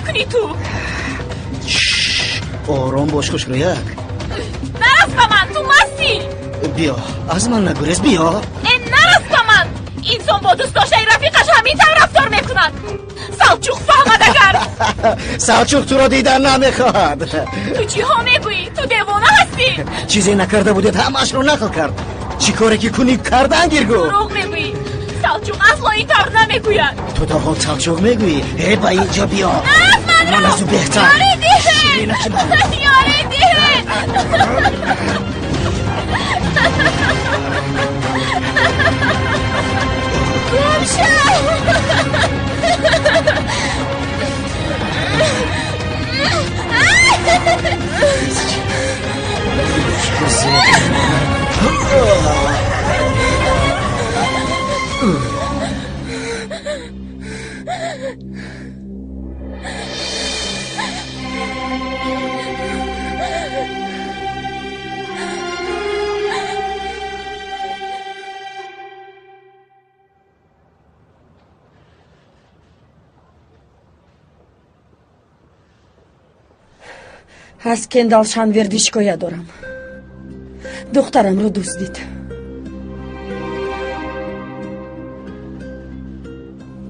میکنی تو؟ آرام باش خوشرویک. نرس با من، تو مستی. بیا از من نگریز، بیا. نرس با من. انسان با دوست داشته رفیقش همین طور رفتار میکنن. سلجوق فهمد اگر سلجوق تو رو دیدن نمیخواد. تو چی ها میگویی؟ تو دیوانه هستی. چیزی نکرده بودید همش رو نقل کرد. چی کاری که کنی کردن گیرگو. دروغ میگویی. سلجوق اصلا این طور نمیگوید. تو تا حال سلجوق میگویی. هی با اینجا بیا. من از او بهتر. یاری دیهن یاری دیهن. از کندال شانوردی شکایت دارم. دخترم رو دزدید.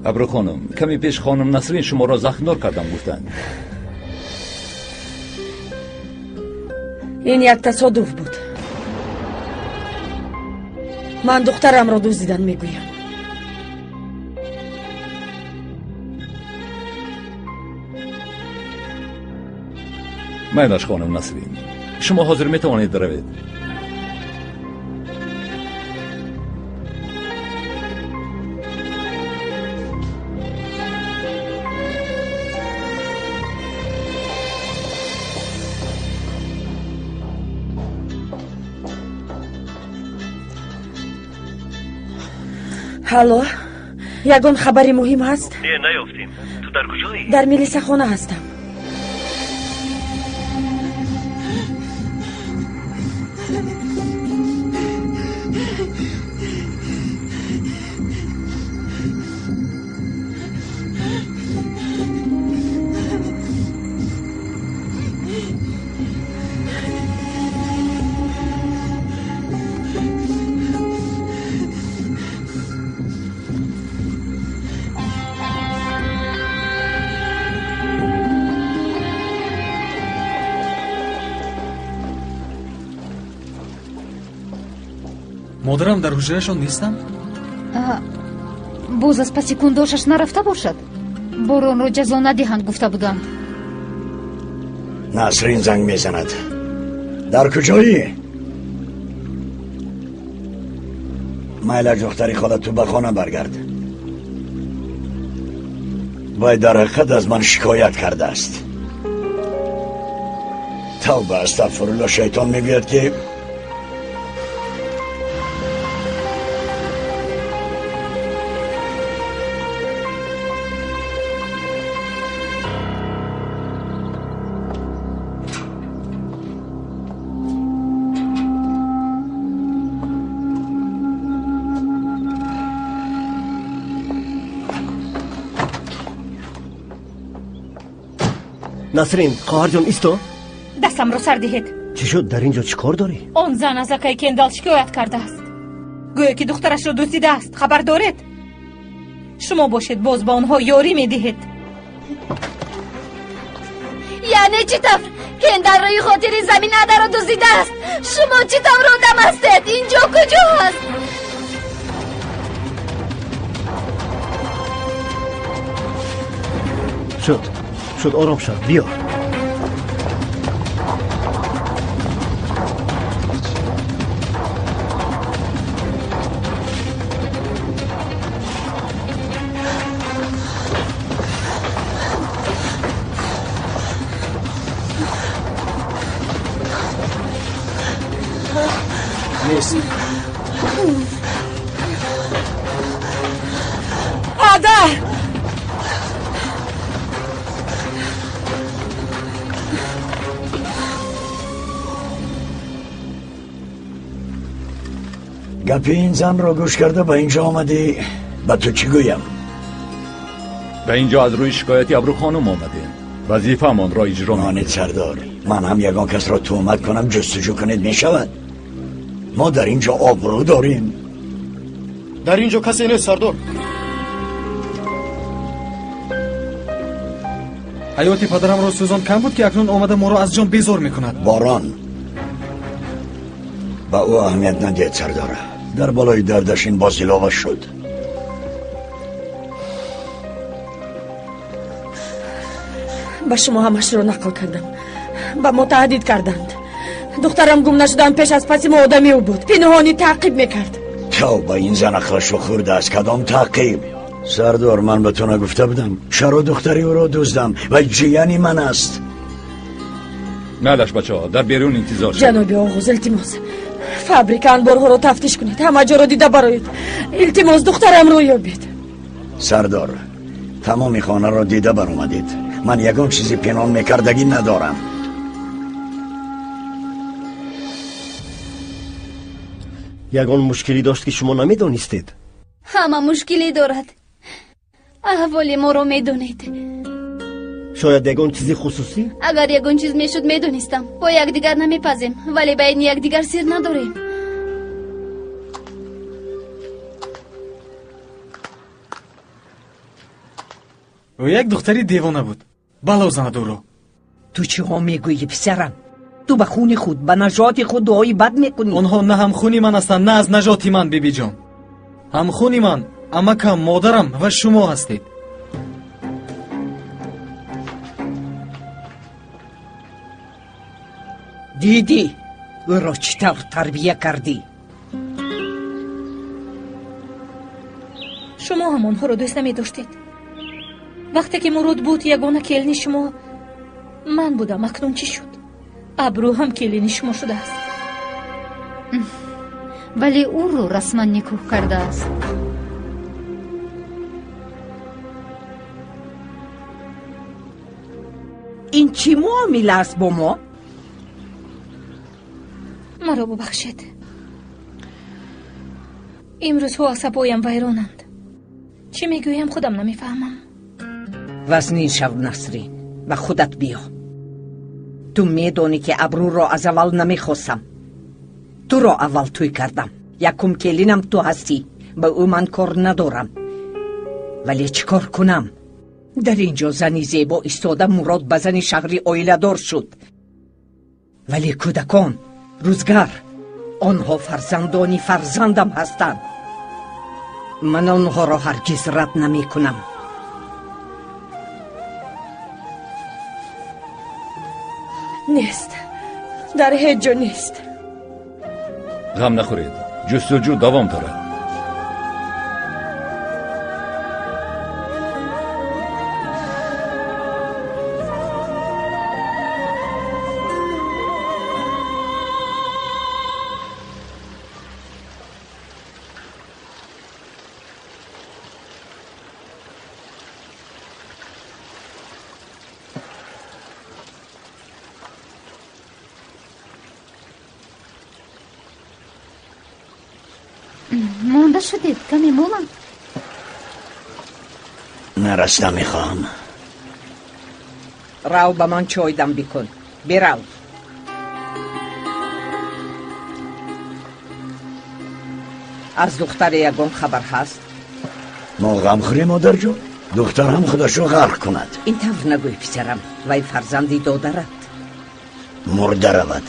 ابرو خانم، کمی پیش خانم نسرین شما را زخمدار کردم گفتند. این یک تصادف بود. من دخترم را دزدیدن میگویم. مایداش خانم نسرین، شما حاضر میتوانید بروید. هالو، یگان خبری مهم هست؟ نه نیافتیم. تو در کجایی؟ در ملیسه خانه هستم. مادرم در حجرهشان نیستم؟ боз аз паси кундошаш нарафта бошад. боронро ҷазо надиҳанд гуфта буданд. نسرین زنگ میزند. در کجایی؟ مایلا دختری خالت تو به خانه برگرد. وای در حقیقت از من شکایت کرده است. توبه استغفرالله. شیطان میگوید که نسرین خواهر جان ایستو. دستم رو سر دهید. چی شد؟ در اینجا چی کار داری؟ آن زن از اکای کندال شکایت کرده است. گویا که دخترش رو دزدیده است. خبر دارید؟ شما باشید باز با آنها یاری میدهید. یعنی چی طور؟ کندال روی خاطر زمین عده رو دزدیده است. شما چی طور آدم هستید؟ اینجا کجا هست؟ شد آرام شد. بیا. نیست. آدر گپی این زن را گوش کرده به اینجا آمدی. به تو چی گویم؟ به اینجا از روی شکایتی ابرو خانم آمدیم. وظیفه‌مان را اجرا می‌کنیم. مانید سردار، من هم یگان کس را تهمت کنم جستجو کنید میشود؟ ما در اینجا آبرو داریم. در اینجا کسی نیست سردار. حیات پدرم را سوزان کم بود که اکنون آمده ما را از جان بیزار میکند. باران با او اهمیت ندید سردار. در بالای دردش این باز ایلاوه شد. با شما همش رو نقل کردم، با ما تهدید کردند. دخترم گم نشدن پیش از پسی ما آدمی او بود، پنهانی تعقیب میکرد. با این زن اخلاش رو خورده از کدام تعقیب؟ سردار من به تو نگفته بودم چرا دختری او را دزدم و جیانی من است. معلش بچه ها در بیرون انتظار شد. جناب آغوز التماس فابریکه انبارها رو تفتیش کنید، همه جا رو دیده براید. التماس دخترم رو یابید. سردار تمامی خانه را دیده بر اومدید. من یگان چیزی پنهان میکردگی ندارم. یگان مشکلی داشت که شما نمیدانستید؟ همه مشکلی دارد. احوال ما رو میدونید. شاید یگان چیزی خصوصی؟ اگر یگان چیز میشد میدونستم. با یکدیگر نمیپذیم، ولی بین یکدیگر سیر نداریم. او یک دختری دیوانه بود. بلا زند او را. تو چی ها میگویی پسرم؟ تو به خون خود به نجات خود دعای بد میکنی. آنها نه هم خونی من هستند نه از نجات من بیبی جان. هم خونی من، امکم، مادرم و شما هستید. دیدی او را چطور تربیه کردی؟ شما هم آنها رو دوست نمی داشتید. وقتی که مراد بود یگانه کلینی شما من بودم. اکنون چی شد؟ ابرو هم کلینی شما شده است. ولی او رو رسما نکوح کرده است. این چی معامله است با ما؟ مرا ببخشید. امروز ها عصبایم ویرانند. چی میگویم خودم نمیفهمم. وزنین شو نسرین و خودت بیا. تو میدونی که ابرو را از اول نمیخواستم. تو را اول توی کردم. یکم کلینم تو هستی. به او من کار ندارم. ولی چیکار کنم؟ در اینجا زنی زیبا ایستاده مراد به زنی شهری آیله دار شد. ولی کودکان روزگار آنها فرزندانی فرزندم هستند. من آنها را هرگز رد نمی کنم. نیست، در هیچ جا نیست. غم نخورید، جستجو دوام دارد. مانده شدید کمی مولا. نرسته میخوام. راو به من چای دم بکن. براو. از دختر یگان خبر هست؟ ما غم خوری مادر جون. دختر هم خودش رو غرق کند. این طور نگوی پسرم. وی فرزندی دادرد. مرده رود.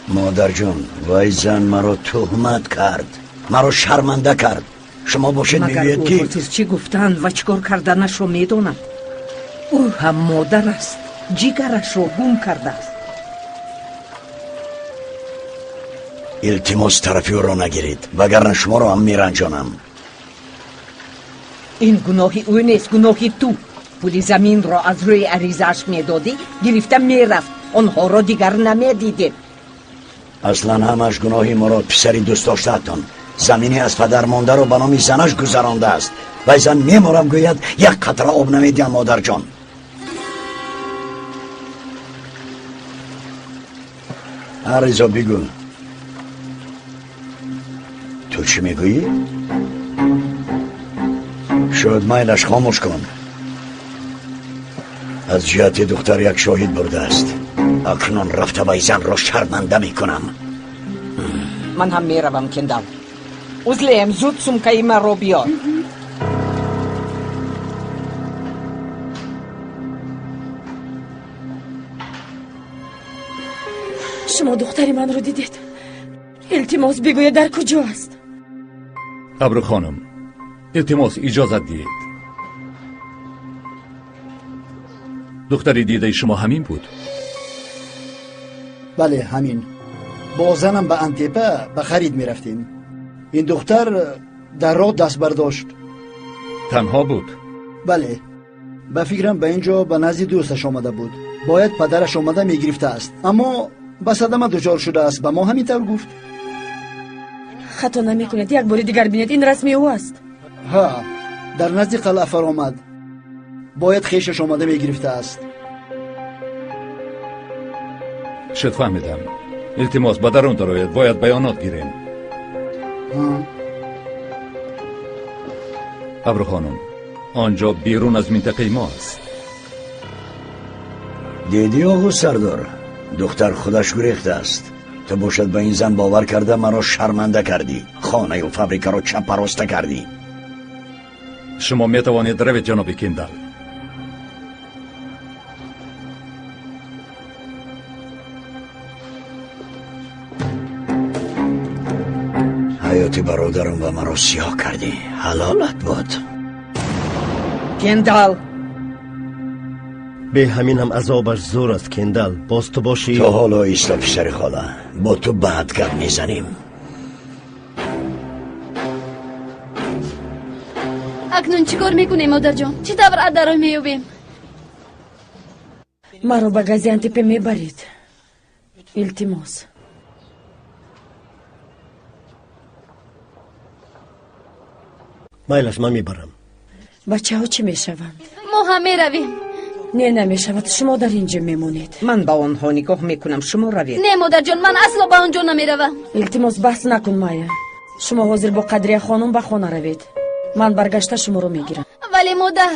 مادر جون وی زن مرا تهمت کرد، مرا شرمنده کرد. شما باشید میگوید مگر که او چی گفتند و چیکار کردنش رو میدونم. او هم مادر است. جیگرش رو گم کرده است. التماس طرفی او را نگیرید وگرنه شما را هم میرنجانم. این گناهی او نیست، گناهی تو. پولی زمین را از روی عریضش میدادی گرفته میرفت. آنها را دیگر نمیدیدیم. اصلا همش گناهی مراد پسری دوست داشتهتان. زمینی از پدر مانده رو به نام زنش گذرانده است و زن میمارم گوید یک قطره آب نمیدیم مادر جان. عریضا بگو تو چی میگویی؟ شاید مایلش خاموش کن. از جهت دختر یک شاهد برده است. اکنون رفته و زن را شرمنده میکنم. من هم میروم کندال. اوزلیم زود سمکه من رو بیار. شما دختری من رو دیدید؟ التماس بگوید در کجا است؟ ابرو خانم، التماس اجازت دید. دختری دیده شما همین بود؟ بله همین. با زنم به انتیپه به خرید می رفتیم. این دختر در راه دست برداشت. تنها بود؟ بله. به فکرم به اینجا به نزد دوستش آمده بود. باید پدرش آمده می گرفته است، اما به صدمه دچار شده است. به ما همین طور گفت. خطا نمی کند. یک بار دیگر بینید این رسمی او است. ها، در نزد قلعه فرآمد. باید خیشش آمده می گرفته است. شد فهمیدم. التماس به درون درآید، باید بیانات گیریم. ابرو خانم، آنجا بیرون از منطقه ما است. دیدی آقا سردار، دختر خودش گریخته است. تو باشد به این زن باور کرده مرا شرمنده کردی، خانه و فابریکه را چپراسته کردی. شما می توانید روید جناب کندال. حیات برادرم و مرا سیاه کردی. حلالت بود. کندال، به همین هم عذابش زور است کندال. باز تو باشی. تو حالا ایستا پسر خاله، با تو بعد گپ میزنیم. اکنون چیکار میکنیم مادر جان؟ چی طور در راه میوبیم؟ مرا به گازیانتپه میبرید. التماس. مایلش من میبرم. بچه ها چی میشوند؟ ما هم میرویم. نه نمیشود. شما در اینجا میمونید. من با آنها نگاه میکنم، شما روید. نه مادر جان، من اصلا با آنجا نمیروم. التماس بحث نکن مایا. شما حاضر با قدریه خانم به خانه روید. من برگشته شما رو میگیرم. ولی مادر،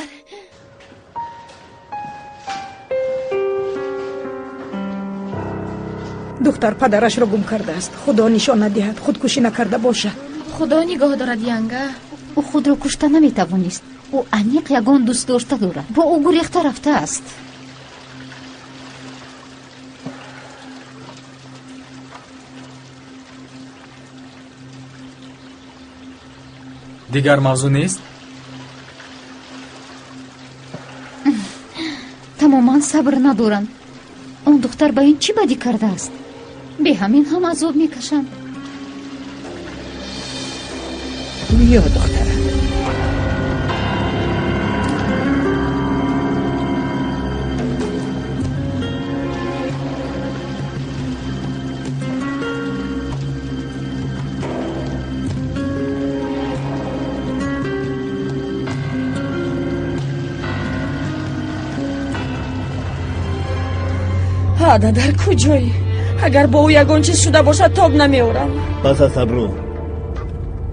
دختر پدرش را گم کرده است. خدا نشان ندهد خودکشی نکرده باشد. خدا نگاه دارد ینگه. او خود را کشته نمیتوانست. او انیق یگان دوست داشته دارد. با او گریخته رفته است. دیگر موضوع نیست؟ تماما صبر ندارند. اون دختر با این چی بدی کرده است؟ به همین هم عذاب میکشند. بیا دخترم. هادا در کجایی؟ اگر با او یگان چیز شده باشد تاب نمیورم. بس از ابرو،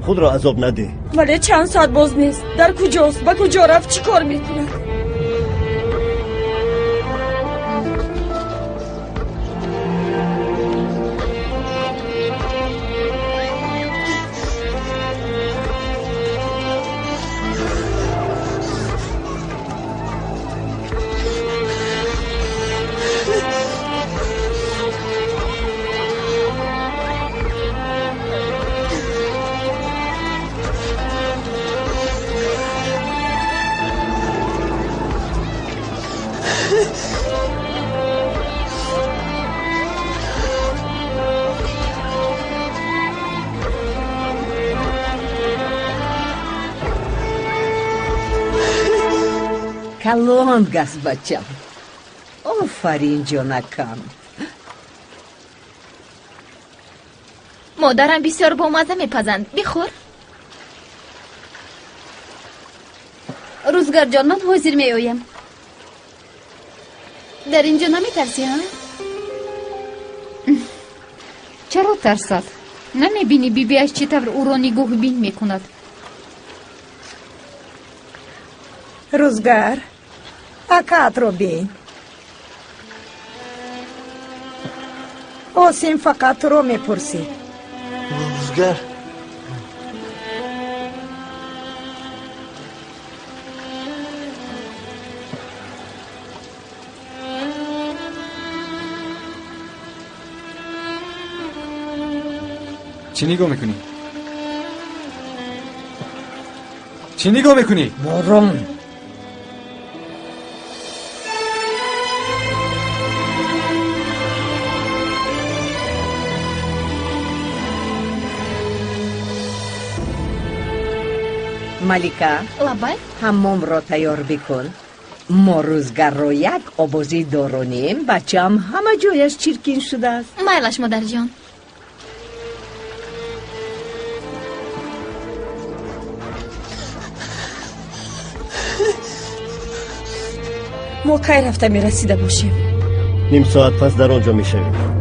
خود را عذاب نده. ولی چند ساعت باز نیست. در کجاست؟ با کجا رفت؟ چی کار میکند؟ کلانگ است بچم. آفرین جانکم. مادرم بسیار با مزه میپزند. بخور. روزگار جان، من حاضر میآیم. در اینجا نمیترسی ها؟ چرا ترسد؟ نمیبینی بیبیش چطور او را نگاه بین میکند؟ روزگار، فقط رو بین. آسین فقط رو میپرسی. روزگر چی نگاه میکنی؟ چی نگاه میکنی؟ برون. ملیکا لابای حمام را تیار بکن. ما روزگار رو یک آبازی دارونیم. بچه هم همه جایش چرکین شده است. مایلش مادر جان. ما کی رفته میرسیده باشیم؟ نیم ساعت پس در آنجا میشویم.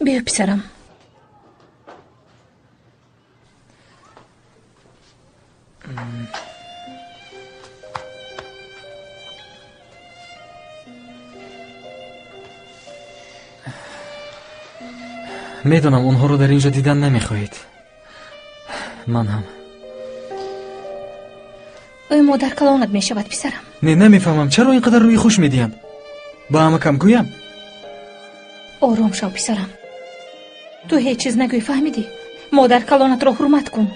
بیا پسرم. میدونم اونها رو در اینجا دیدن نمیخواهید. من هم. ای مادر کلانت میشود پسرم. نه نمیفهمم چرا اینقدر روی خوش میدین. با همه کم گویم. آرام شو پسرم. تو هیچ چیز نگوی فهمیدی؟ مادر کلانت را حرمت کن.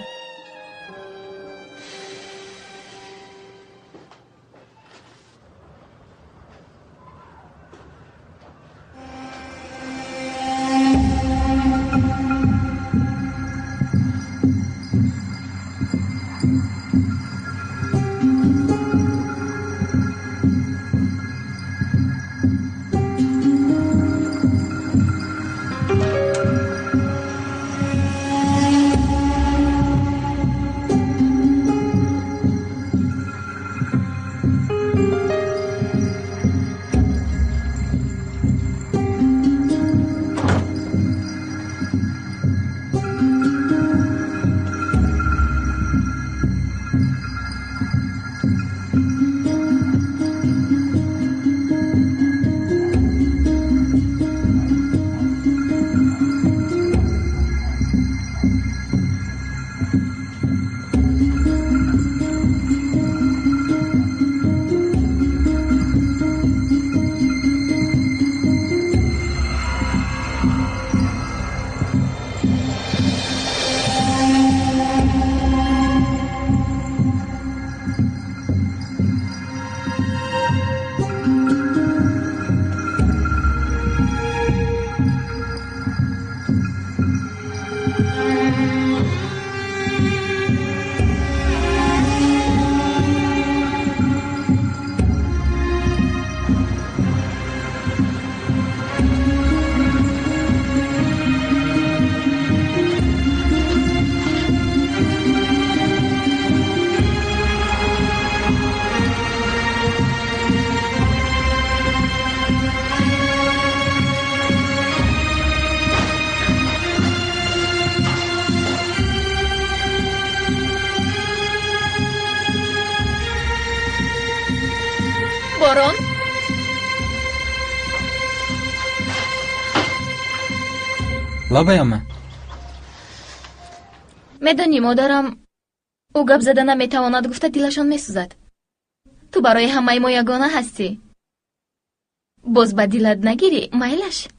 بارون لابایم. میدانی مادرم او گپ زده نمیتواند گفته دلشان میسوزد. تو برای همه ما یگانه هستی. باز به دلت نگیری. میلش. من هم.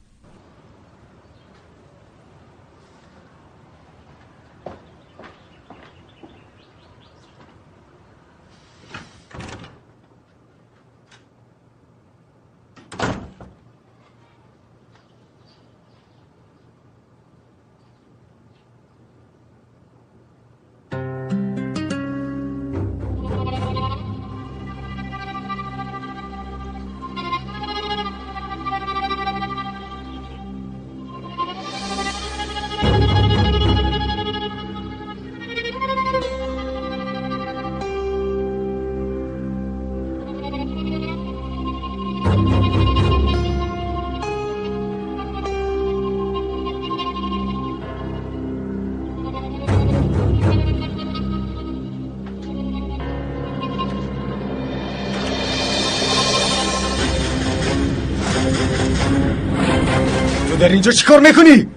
در اینجا چی کار میکنی؟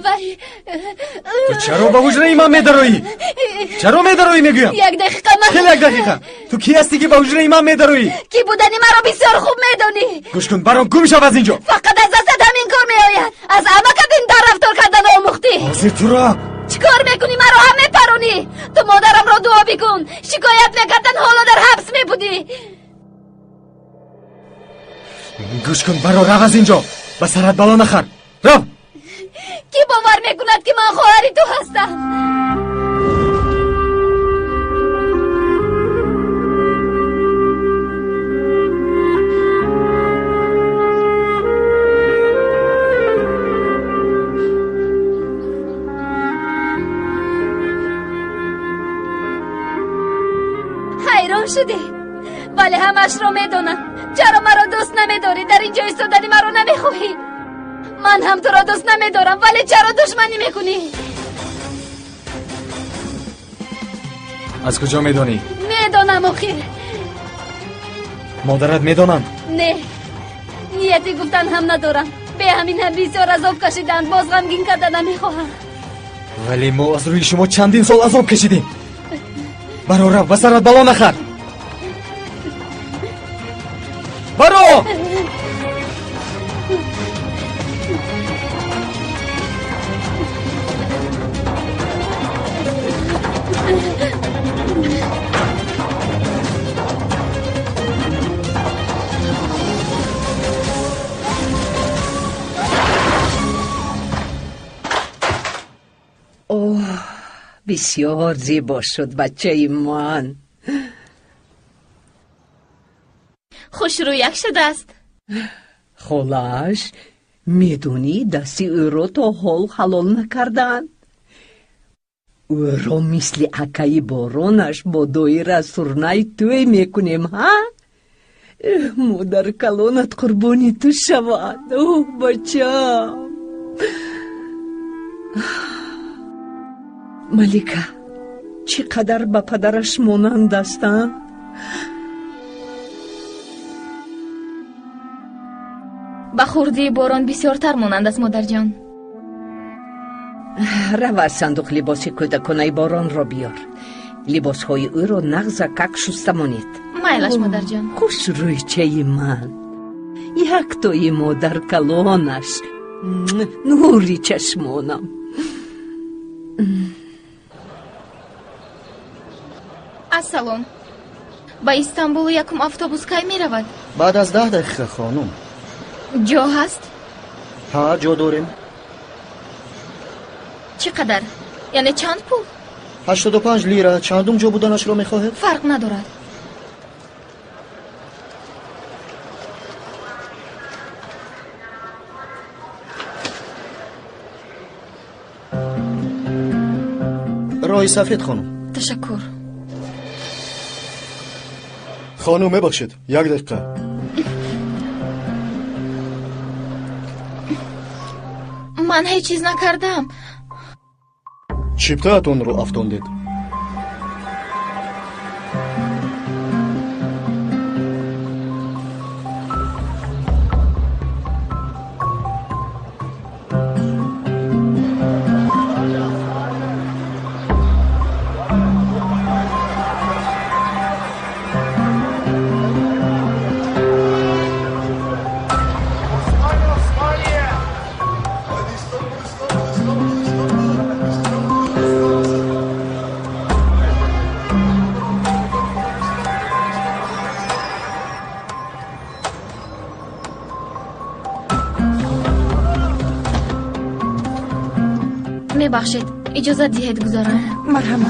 وای تو چرا با حجره من میدروی؟ چرا میدروی میگویم؟ یک دقیقه من خیلی یک دقیقه تو کی هستی که با حجره من میدروی؟ کی بودنی مرا بسیار خوب میدونی. گوش کن برام گم شو از اینجا. فقط از دستت همین کار میآید. از عمکت این در رفتار کردن آموختی. حاضر تو را چیکار میکنی مرا هم میپرونی؟ تو مادرم را دعا بکن. شکایت میکردن حالا در حبس میبودی. گوش کن برا رو از اینجا و سرت بالا نخر. رو کی باور میکند که من خواهر تو هستم؟ حیران شدی؟ ولی همش رو میدونم. چرا مرا دوست نمیداری؟ در اینجا ایستادنی مرا نمیخواهی؟ من هم تو را دوست نمیدارم ولی چرا دشمنی میکنی؟ از کجا میدونی؟ میدونم آخر. مادرت میدونن؟ نه نیتی گفتن هم ندارم. به همین هم بسیار عذاب کشیدن. باز غمگین کردن نمیخواهم. ولی ما از روی شما چندین سال عذاب کشیدیم. برو رو و سرت بالا نخر. برو اوه بسیار زیبا شد بچه من. خوش رویک شده است. خلاش میدونی دستی او رو تا حال حلال نکردن. او رو مثل عکای بارانش با دایر سرنای توی میکنیم ها. مادر کلانت قربانی تو شود. اوه بچه ملیکه چقدر با پدرش مانند هستن. با خوردی باران بسیارتر مانند است مادر جان. رو از صندوق لباس کودکانه باران را بیار. لباس های او را نغز کک شسته مانید. مایلش مادر جان. خوش رویچه من. یک توی مادر کلانش. نوری چشمانم. السلام. با استانبول یکم اتوبوس کی می رود؟ بعد از 10 دقیقه خانم. جا هست؟ ها جا داریم. چقدر؟ یعنی چند پول؟ 85 لیره. چندم جا بودنش را میخواهد؟ فرق ندارد. راه سفید خانم. تشکر. خانم ببخشید 1 دقیقه. من هیچ چیز نکردم. چیپته‌تون رو افتاندید. میبخشید اجازه دهید گذارم. مرحمت.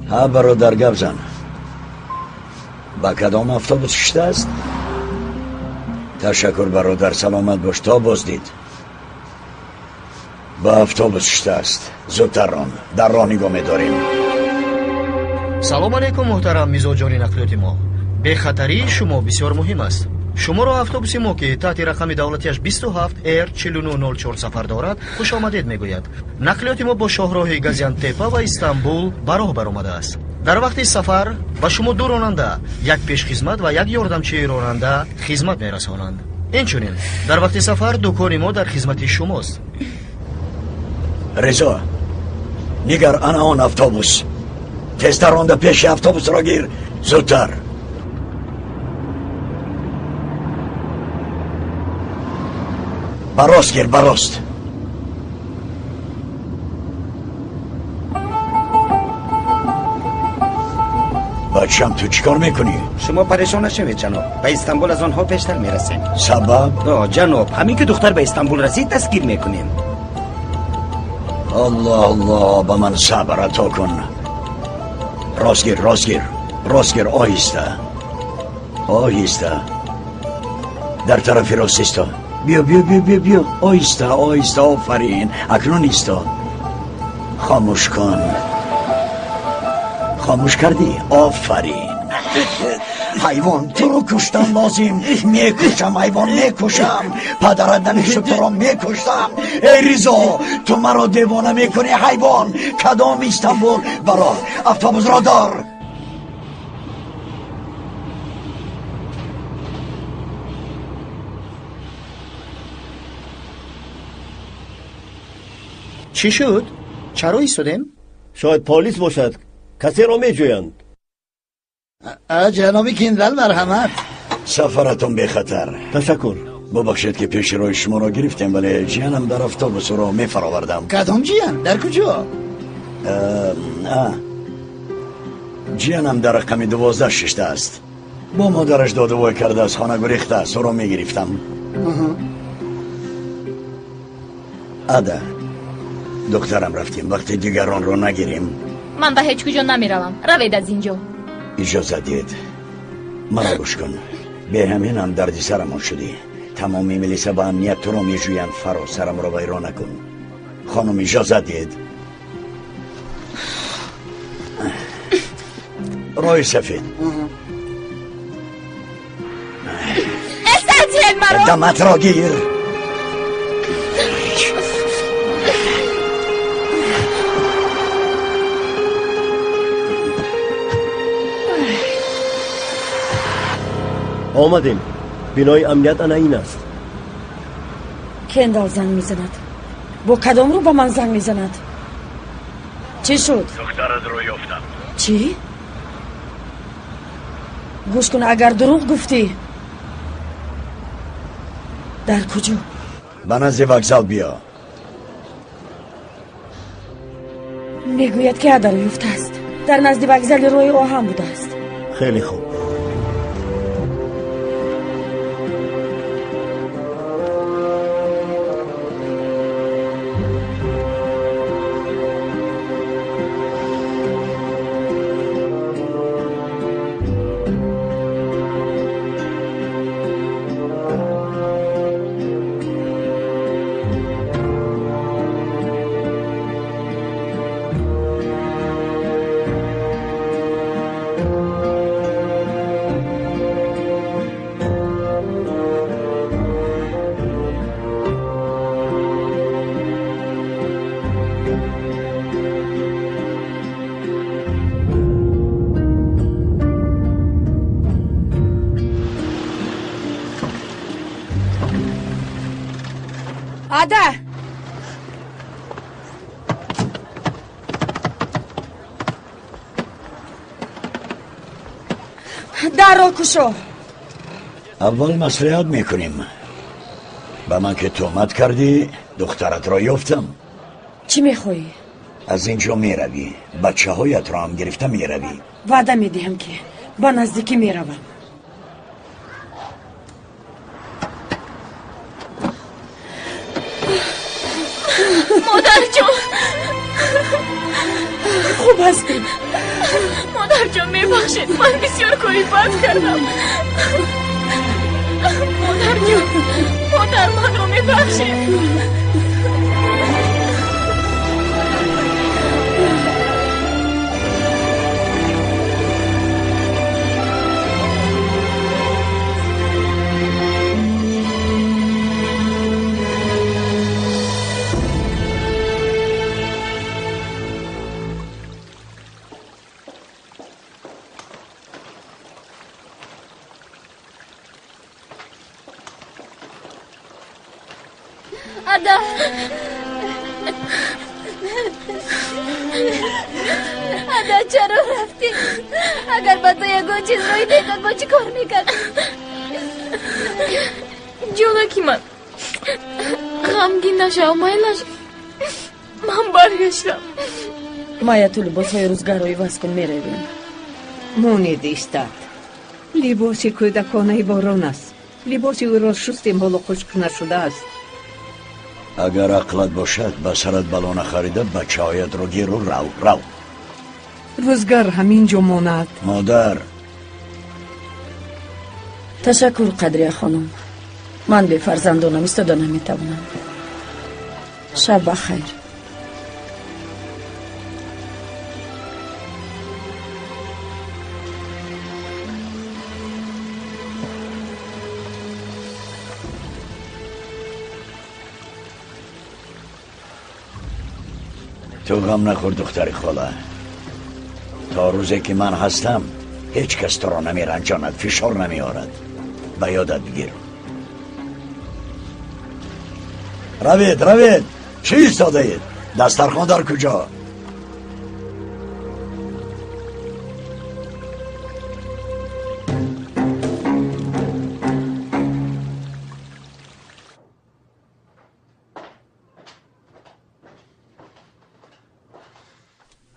ها برادر گبزن با کدام اتوبوس شده است؟ تشکر برادر سلامت باش تا بازدید. با اتوبوس شده است. زودتر ران در راه نگاه می‌داریم. салом алейкум муҳтарам мизоҷони нақлиёти мо. бехатарии шумо бисёр муҳим аст. шуморо автобуси мо ки таҳти рақами давлатиаш 27R4904 сафар дорад хушомадед мегӯяд. нақлиёти мо бо шоҳроҳи газиантепа ва истанбул ба роҳ баромадааст. дар вақти сафар ба шумо ду ронанда, як пешхизмат ва як ёрдамчии ронанда хизмат мерасонанд. инчунин дар вақти сафар дукони мо дар хизмати шумост. резо, нигар ана он автобус. тезтар ронда пеши автобусро гир. зудтар. барост гир, барост. бачам, ту чикор мекунӣ? шумо парешон нашавед ҷаноб, ба истанбул аз онҳо пештар мерасем. сабаб? ҷаноб, ҳамин ки духтар ба истанбул расид дастгир мекунем. алло алло, ба ман сабр ато кун. ростгир, ростгир, ростгир, оҳиста, оҳиста. дар тарафи рост исто. биё, биё, биё, биё, биё. оҳиста, оҳиста, офарин. акнун исто. хомӯш кун. خاموش کردی؟ آفرین. حیوان تو رو کشتم لازم. میکشم حیوان، میکشم. پدرت نمیشه تو رو میکشتم. ای ریزا، تو مرا دیوانه میکنی حیوان. کدام استانبول؟ برا اتوبوس را دار. چی شد؟ چرا ایستادیم؟ شاید پلیس باشد. کسی را میجویند. جنابی کیندل مرحمت. سفرتون به خطر. تشکر. ببخشید که پیش روی شما را گرفتیم، ولی جیانم در اتوبوس رو میفراوردم. کدام جیان؟ در کجا؟ جیانم در رقم 12 ششته است. با مادرش دادوای کرده از خانه گریخته است. رو میگرفتم. ادا دکترم رفتیم. وقتی دیگران رو نگیریم. من به هیچ کجا نمیروم. روید از اینجا. اجازه دید. مرا گوش کن. به همین هم دردی سرمون شدی. تمامی ملیسه با امنیت تو رو میجویند. فرا سرم رو ویران نکن. خانم اجازه دید. روی سفید. استعجل مرا. دمت را گیر. آمدیم. بینای امنیت انا این است. کندال زنگ میزند. با کدام رو با من زنگ میزند؟ چی شد؟ دخترت رو یافتم. چی؟ گوش کن، اگر دروغ گفتی. در کجا؟ به نزد وکزال بیا. میگوید که در یافته است. در نزد وکزال روی آهن بوده است. خیلی خوب. عاده در را کشو. اول مسئولیت میکنیم. به من که تهمت کردی دخترت را یافتم. چی میخوایی؟ از اینجا میروی. بچه هایت را هم گرفته میروی. وعده میدیم که با نزدیکی میروم. مادر جان، خوب هستی؟ مادر جان میبخشید، من بسیار کاری بد کردم. مادر جان، مادر من رو میبخشید. ادا چرا رفتی؟ اگر با تو یکون چیز روی دیدن با چی کار میکردی؟ جونکی من غمگین نشو مایلش من برگشتم мая ту либосҳои рӯзгарро иваз кун меравем. монед истад. либоси кӯдаконаи борон аст. либоси ӯро шустем, ҳоло хушк нашудааст. агар ақлат бошад ба сарат бало нахарида бачаҳоятро гиру рав. рӯзгар ҳамин ҷо монад. модар. ташаккур қадрия хонум. ман бефарзандонам, истода наметавонам. шаб бахайр. تو غم نخور دختر خاله. تا روزی که من هستم هیچ کس تو را نمیرنجاند، فشار نمیارد. به یادت بگیر. روید چی ایستاده اید؟ دسترخوان در کجا؟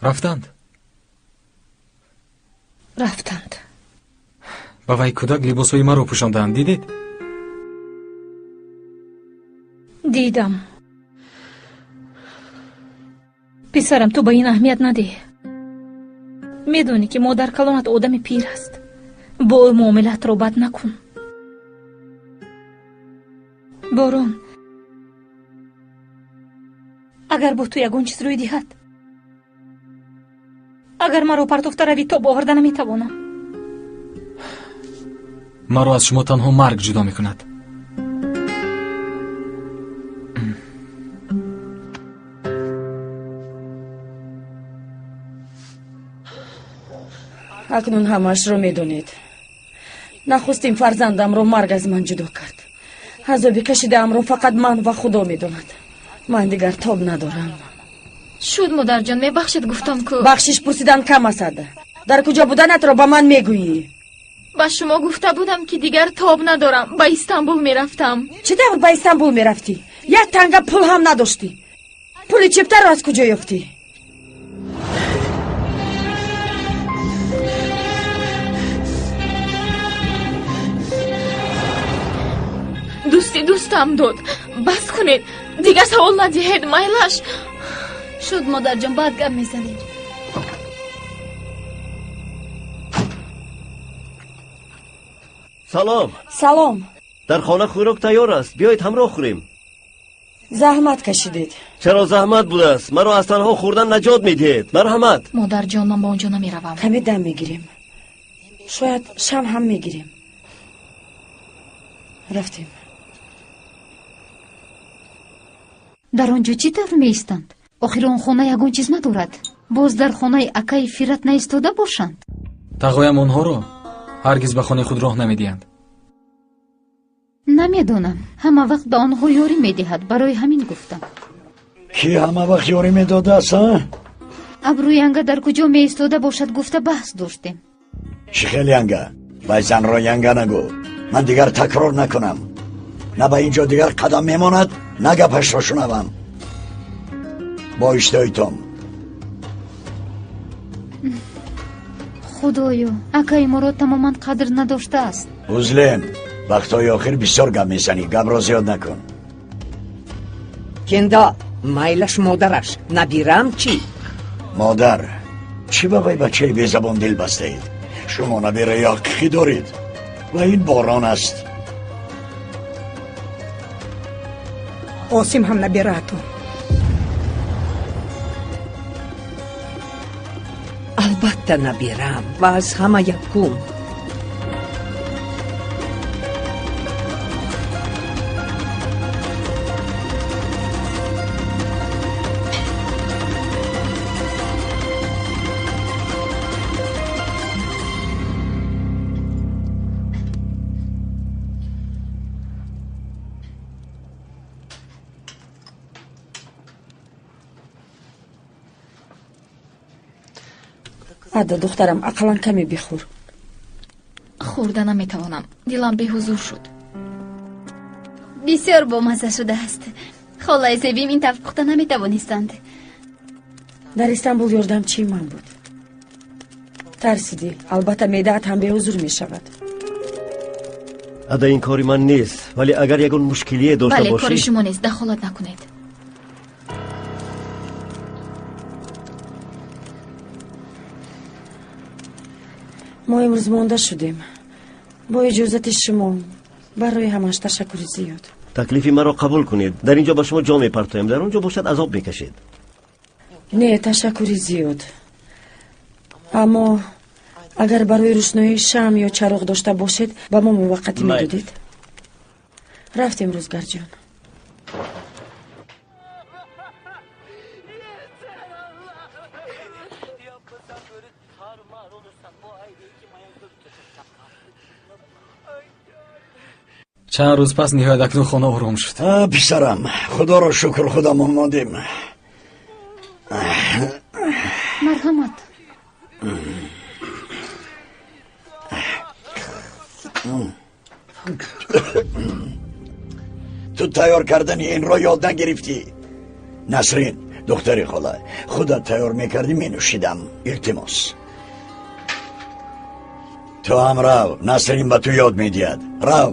рафтанд ба вай кӯдак либосҳои маро пӯшондаанд. дидед? дидам. писарам, ту ба ин аҳамият надеҳ. медонӣ ки модар калонат одами пир аст. бо ӯ муомилатро бад накун. борон, агар бо ту ягон чиз рӯй диҳад, агар маро партофта равӣ, то боварда наметавонам. маро аз шумо танҳо марг ҷудо мекунад. акнун ҳамаашро медонед. нахустин фарзандамро марг аз ман ҷудо кард. азоби кашидаамро фақат ман ва худо медонад. ман дигар тоб надорам. шуд модарҷон, мебахшед гуфтам ку бахшиш пурсидан кам асад. дар куҷо буданатро ба ман мегӯӣ. ба шумо гуфта будам ки дигар тоб надорам. ба Истанбул мерафтам. чӣ тавр ба Истанбул мерафтӣ? як танга пул ҳам надоштӣ. пули чептаро аз куҷо ёфтӣ? дӯсти дӯстам дод. бас кунед, дигар савол надиҳед. майлаш. шуд модарҷон, баъд гап мезанем. салом. дар хона хӯрок тайёр аст. биёед ҳамроҳ хӯрем. заҳмат кашидед. чаро заҳмат будааст? маро аз танҳо хӯрдан наҷот медиҳед. марҳамат. модарҷон, ман ба он ҷо намеравам. каме дам мегирем. шояд шам ҳам мегирем. рафтем. дар он ҷо чӣ тавр меистанд? охир он хона ягон чиз надорад. боз дар хонаи акаи фират наистода бошанд? тағоям онҳоро ҳаргиз ба хонаи худ роҳ намедиҳанд. намедонам. ҳама вақт ба онҳо ёрӣ медиҳад. барои ҳамин гуфтам. ки ҳама вақт ёрӣ медодааст? абрӯи янга дар куҷо меистода бошад гуфта баҳс доштем. чӣ хел янга? вай занро янга нагӯ. ман дигар такрор накунам. на ба ин ҷо дигар қадам мемонад, на гапашро шунавам. бо иштоитон. худоё, акаи моро тамоман қадр надоштааст. узлем, вақтҳои охир бисёр гап мезанӣ. гапро зиёд накун. кендал, майлаш модараш. набирам чӣ? модар, чӣ ба вай бачаи безабон дил бастаед? шумо набираи ҳақиқӣ доред ва ин борон аст. осим ҳам набираату. албатта набирам ва аз ҳама якум. ада духтарам, ақалан каме бихӯр. хӯрда наметавонам, дилам беҳузур шуд. бисёр бомаза шудааст. холаи зебим ин тавр пухта наметавонистанд. дар Истанбул ёрдамчии ман буд. тарсидӣ, албатта меъдаат ҳам беҳузур мешавад. ада ин кори ман нест, вале агар ягон мушкилие дошта бале, бошӣ. кори шумо нест, дахолат накунед. мо имрӯз монда шудем. бо иҷозати шумо барои ҳамаш ташаккури зиёд. таклифи маро қабул кунед. дар инҷо ба шумо ҷо мепартоем, дар он ҷо бошад азоб мекашед. не, ташаккури зиёд. аммо агар барои рӯшноии шам ё чароғ дошта бошед, ба мо муваққатӣ медодед. рафтем рӯзгарҷон. чанд рӯз пас ниҳоят акнун хона ором шуд. писарам, худоро шукр, худам омодем. марҳамат. ту тайёр кардани инро ёд нагирифтӣ? насрин, духтари хола, худат тайёр мекардӣ, менӯшидам. илтимос. ту ҳам рав, насрин ба ту ёд медиҳад. рав.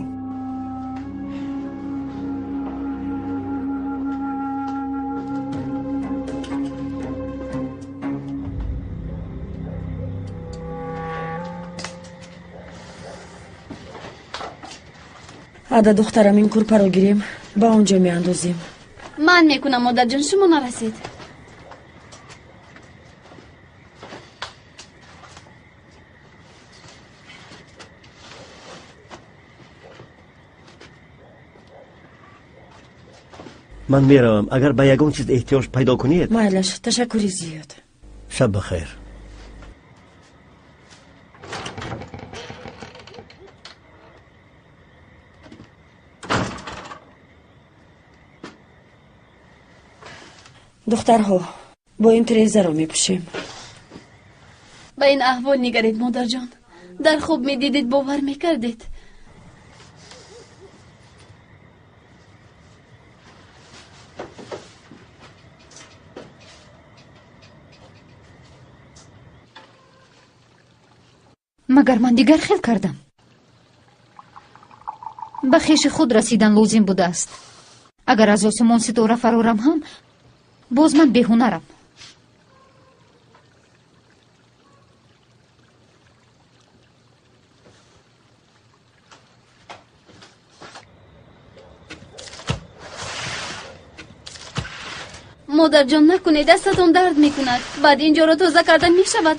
ада духтарам, ин курпаро гирем, ба он ҷо меандозем. ман мекунам, модарҷон, шумо нарасед. ман меравам. агар ба ягон чиз эҳтиёҷ пайдо кунед. майлаш, ташаккури зиёд. шаб бахайр. духтарҳо, бо ин тирезаро мепӯшем. ба ин аҳвол нигаред, модарҷон. дар хоб медидед, бовар мекардед. магар ман дигар хел кардам. ба хеши худ расидан лозим будааст. агар аз осмон ситора фарорам ҳам, боз ман беҳунарам. модарҷон, накунед, дастатон дард мекунад. баъд инҷоро тоза кардан мешавад?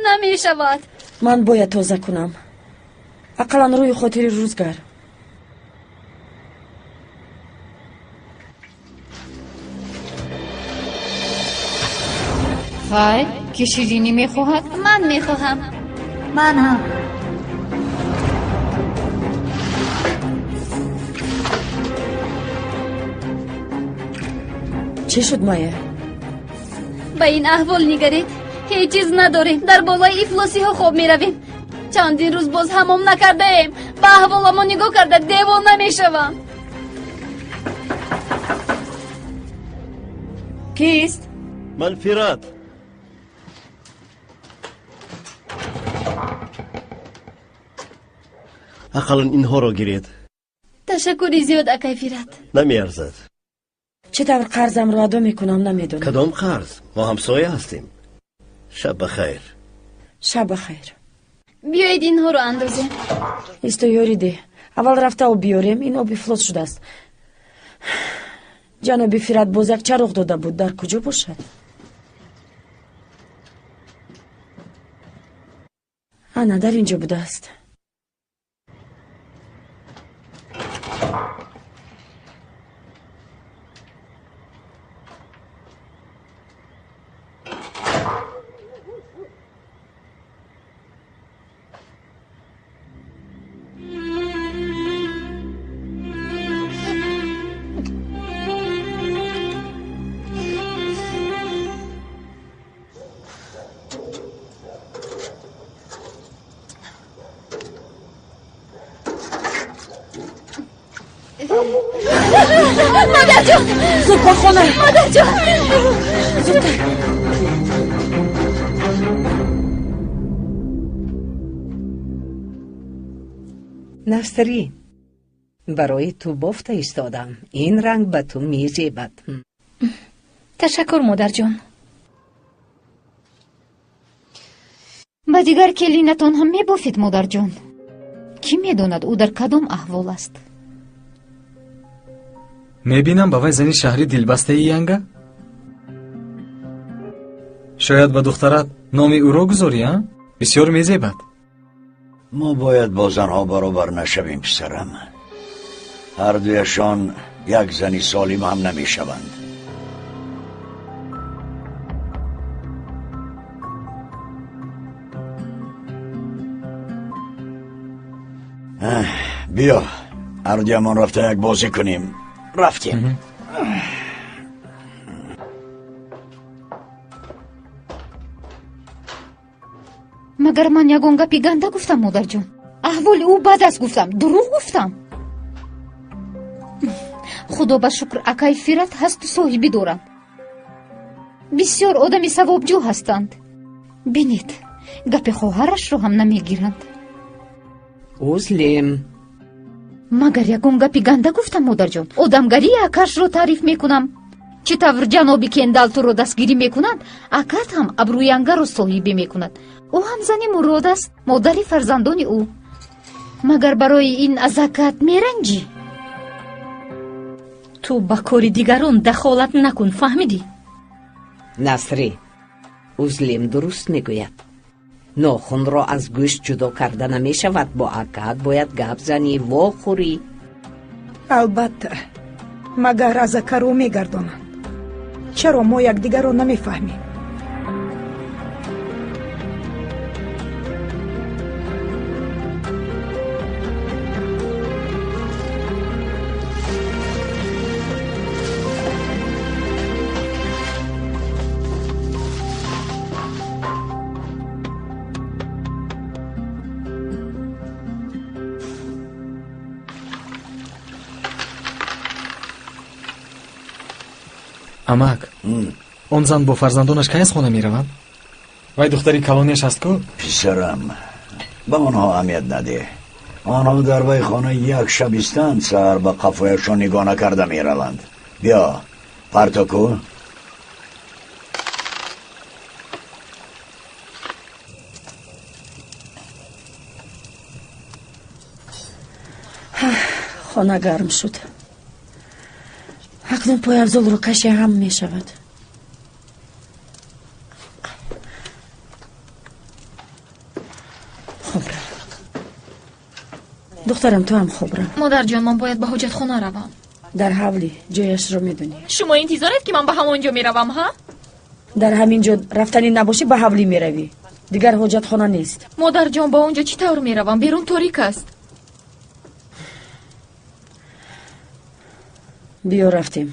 намешавад. ман бояд тоза кунам. ақаллан рӯи хотири рӯзгар. хай, ки ширинӣ мехоҳад? ман мехоҳам. ман ҳам. чӣ шуд майя? ба ин аҳвол нигаред. ҳеҷ чиз надорем. дар болои ифлосиҳо хоб меравем. чандин рӯз боз ҳамом накардаем. ба аҳволамо нигоҳ карда девона мешавам. кист? ман фират. ақаллан инҳоро гиред. ташаккури зиёд, акай Фират. намеарзад. чӣ тавр қарзамро адо мекунам намедонам. кадом қарз? мо ҳамсоя ҳастем. шаб бахайр. шаб бахайр. биёед инҳоро андозем. исто ёрӣ деҳ. аввал рафта об биёрем. ин об ифлос шудааст. ҷаноби Фират боз як чароғ дода буд. дар куҷо бошад? ана дар ин ҷо будааст. مادرجان زود با خونه مادرجان زودتر نسرین برای تو بافت ایستادم. این رنگ به تو میزیبد. تشکر مادر جان. ба дигар келинатон ҳам мебофед модарҷон. кӣ медонад ӯ дар кадом аҳвол аст? мебинам ба вай зани шаҳри дилбастаи янга. шояд ба духтарат номи ӯро гузорӣ, а? бисёр мезебад. ما باید با زنها برابر نشویم پسرم. هر دویشان یک زنی سالم هم نمی شوند. بیا هر دویمان رفته یک بازی کنیم. رفتیم. магар ман ягон гапи ганда гуфтам модарҷон? аҳволи ӯ бад аст гуфтам? дурӯғ гуфтам? худо ба шукр акаи фират ҳасту соҳибӣ дорам. бисёр одами савобҷӯ ҳастанд. бинед гапи хоҳарашро ҳам намегиранд. узлим магар ягон гапи ганда гуфтам модарҷон? одамгарии акашро таъриф мекунам. чӣ тавр ҷаноби кендал туро дастгирӣ мекунад, акат ҳам абрӯи ангаро соҳибӣ мекунад. ӯ ҳам зани мурод аст, модари фарзандони ӯ. магар барои ин аз акат меранҷӣ? ту ба кори дигарон дахолат накун, фаҳмидӣ? насрин, узлим дуруст мегӯяд. нохунро аз гӯшт ҷудо карда намешавад. бо акат бояд гап занӣ, вохӯрӣ. албатта, магар аз акаро мегардонанд. чаро мо якдигарро намефаҳмем? амак, он зан бо фарзандонаш кай аз хона мераванд? вай духтари калонияш аст ку? писарам, ба онҳо аҳамият надеҳ. онҳо дар вай хона як шаб истанд, саҳар ба қафояшон нигоҳ накарда мераванд. биё партоку. хона гарм шуд. акнун пойафзолро каши ҳам мешавад. хобра. духтарам, ту ҳам хобра. модарҷон, ман бояд ба ҳоҷатхона равам. дар ҳавлӣ, ҷояшро медонӣ. шумо интизоред ки ман ба ҳамон ҷо меравам, ҳа? дар ҳамин ҷо рафтанӣ набошӣ, ба ҳавлӣ меравӣ. дигар ҳоҷатхона нест. модарҷон, ба он ҷо чӣ тавр меравам? берун торик аст. биё рафтем.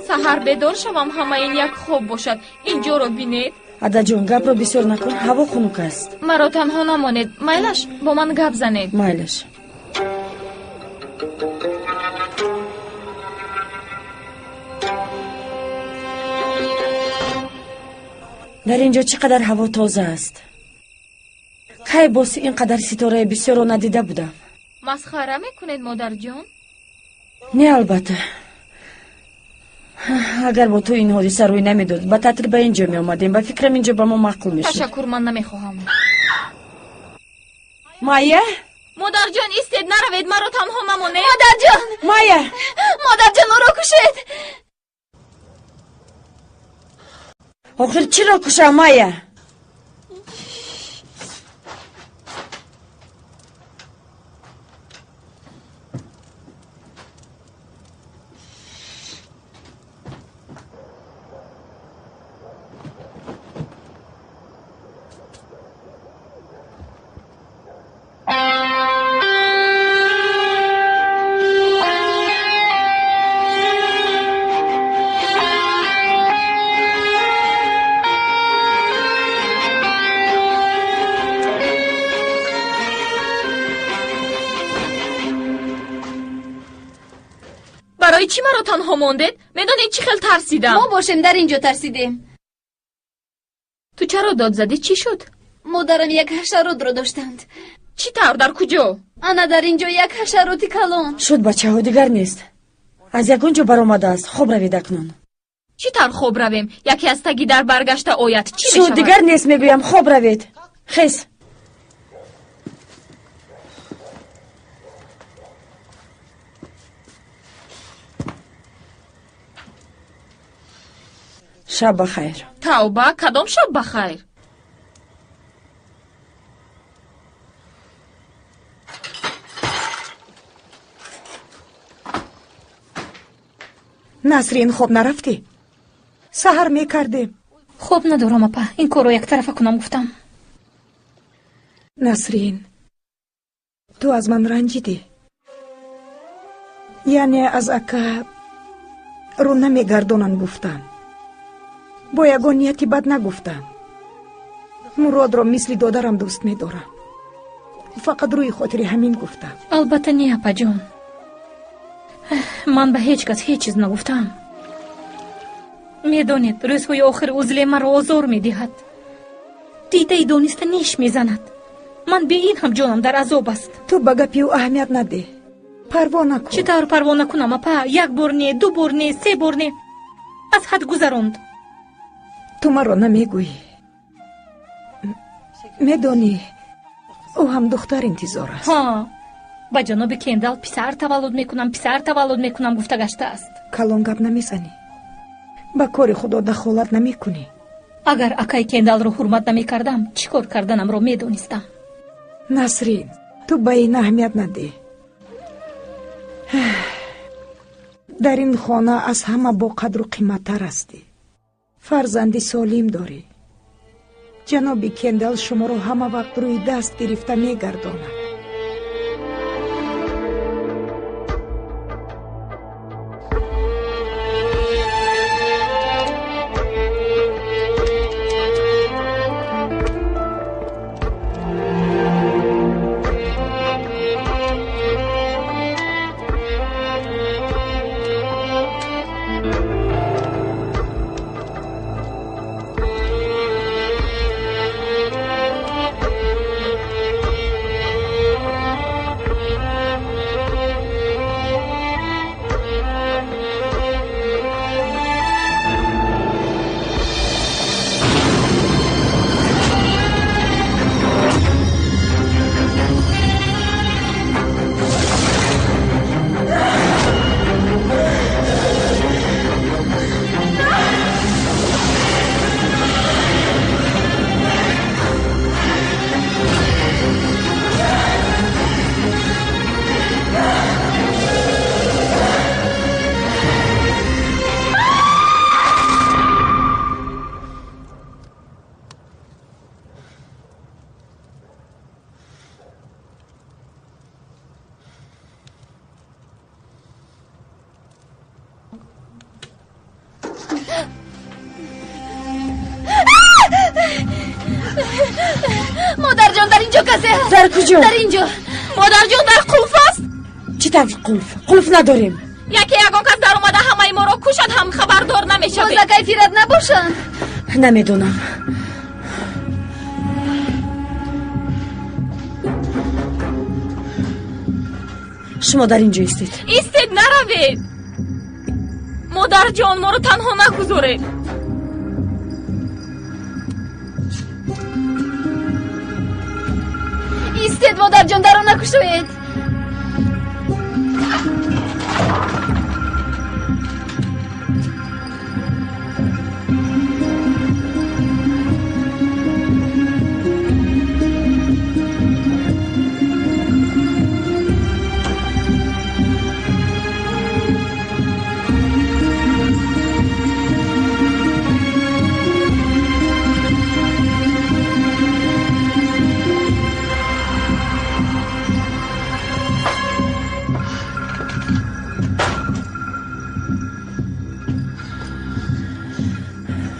саҳар бедор шавам, ҳама ин як хоб бошад. ин ҷоро бинед. адаҷон, гапро бисёр накун, ҳаво хунук аст. маро танҳо намонед. майлаш, бо ман гап занед. майлаш. дар ин ҷо чӣ қадар ҳаво тоза аст. кай боси ин қадар ситораи бисёрро надида будам. масхара мекунед модарҷон? не, албатта. агар бо ту ин ҳодиса рӯй намедод, ба таътил ба ин ҷо меомадем. ба фикрам ин ҷо ба мо маъқул мешуд. ташаккур, ман намехоҳам. майя? модарҷон, истед, наравед, маро танҳо мамонед. модарҷон! майя! модарҷон, ӯро кушед! охир чиро кушам, майя? برای چی مرا تنها ماندید؟ میدونید چی خیلی ترسیدم. ما باشیم در اینجا ترسیدیم. تو چرا داد زدی؟ چی شد؟ مادرم یک حشرات رو داشتند. چی طور؟ در کجا؟ انا در اینجا یک حشراتی کلان. شد بچه ها دیگر نیست. از یکونجا برآمده است. خوب روید اکنون. چی طور خوب رویم؟ یکی از تگی در برگشته آید چی شد میشود؟ دیگر نیست میگویم. خوب روید. خیز. شب بخیر. توبه کدام شب بخیر؟ نسرین خوب نرفتی؟ سحر میکردیم. خوب ندارم اپا. این کارو یک طرف کنم گفتم. نسرین تو از من رنجیدی؟ یعنی از اکا رو نمیگردونن گفتم. با یگان نیتی بد نگفتم. مراد رو مثل دادرم دوست میدارم. فقط روی خاطر همین گفتم. البته نه اپا جان. من به هیچ کس هیچ چیز نگفتم. میدونید روزهای آخر عضله مرا آزار میدهد. دیده دانسته نیش میزند. من به این هم جانم در عذاب است. تو به گپی او اهمیت نده. پروا نکن. چطور پروا نکنم اپا؟ یک بار نه، دو بار نه، سه بار نه. از حد گذراند. تو مرا نمیگویی. میدونی او هم دختر انتظار است. ها با جناب کندال پسر تولد میکنم گفته گشته است. کلان گپ نمیزنی. با کار خدا دخالت نمیکنی. اگر اکای کندال رو حرمت نمیکردم چیکار کردنم رو میدونستم. نسرین تو به این اهمیت نده. در این خانه از همه با قدر و قیمت تر هستی. فرزندی سالم داری. جناب کندال شما رو همه وقت روی دست گرفته میگرداند. مادر جان در اینجا کسی هست؟ در کجا؟ در اینجا. مادر جان در قلف است. چی طرف قلف؟ قلف نداریم. یکی یگان کس در اومده همه ما را کشد هم خبردار نمیشوید. موزه کیفیت نباشند. نمیدونم. شما در اینجا ایستید. ایستید نروید. مادر جان ما رو تنها نگذارید. ایستید مادر جان در رو نکشوید.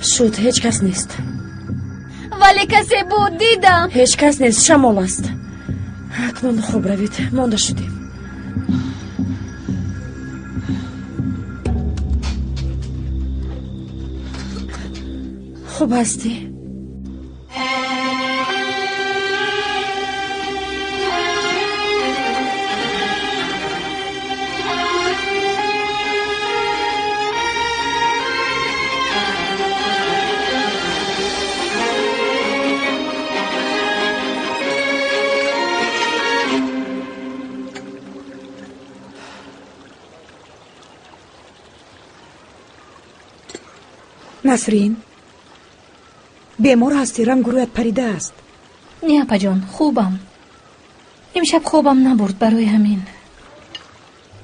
شد هیچ کس نیست. ولی کسی بود دیدم. هیچ کس نیست. شمال است. اکنون خوب روید. مانده شدیم. خوب هستی؟ насрин бемор ҳастӣ ранг рӯят парида аст. не апаҷон, хубам. имшаб хобам набурд, барои ҳамин.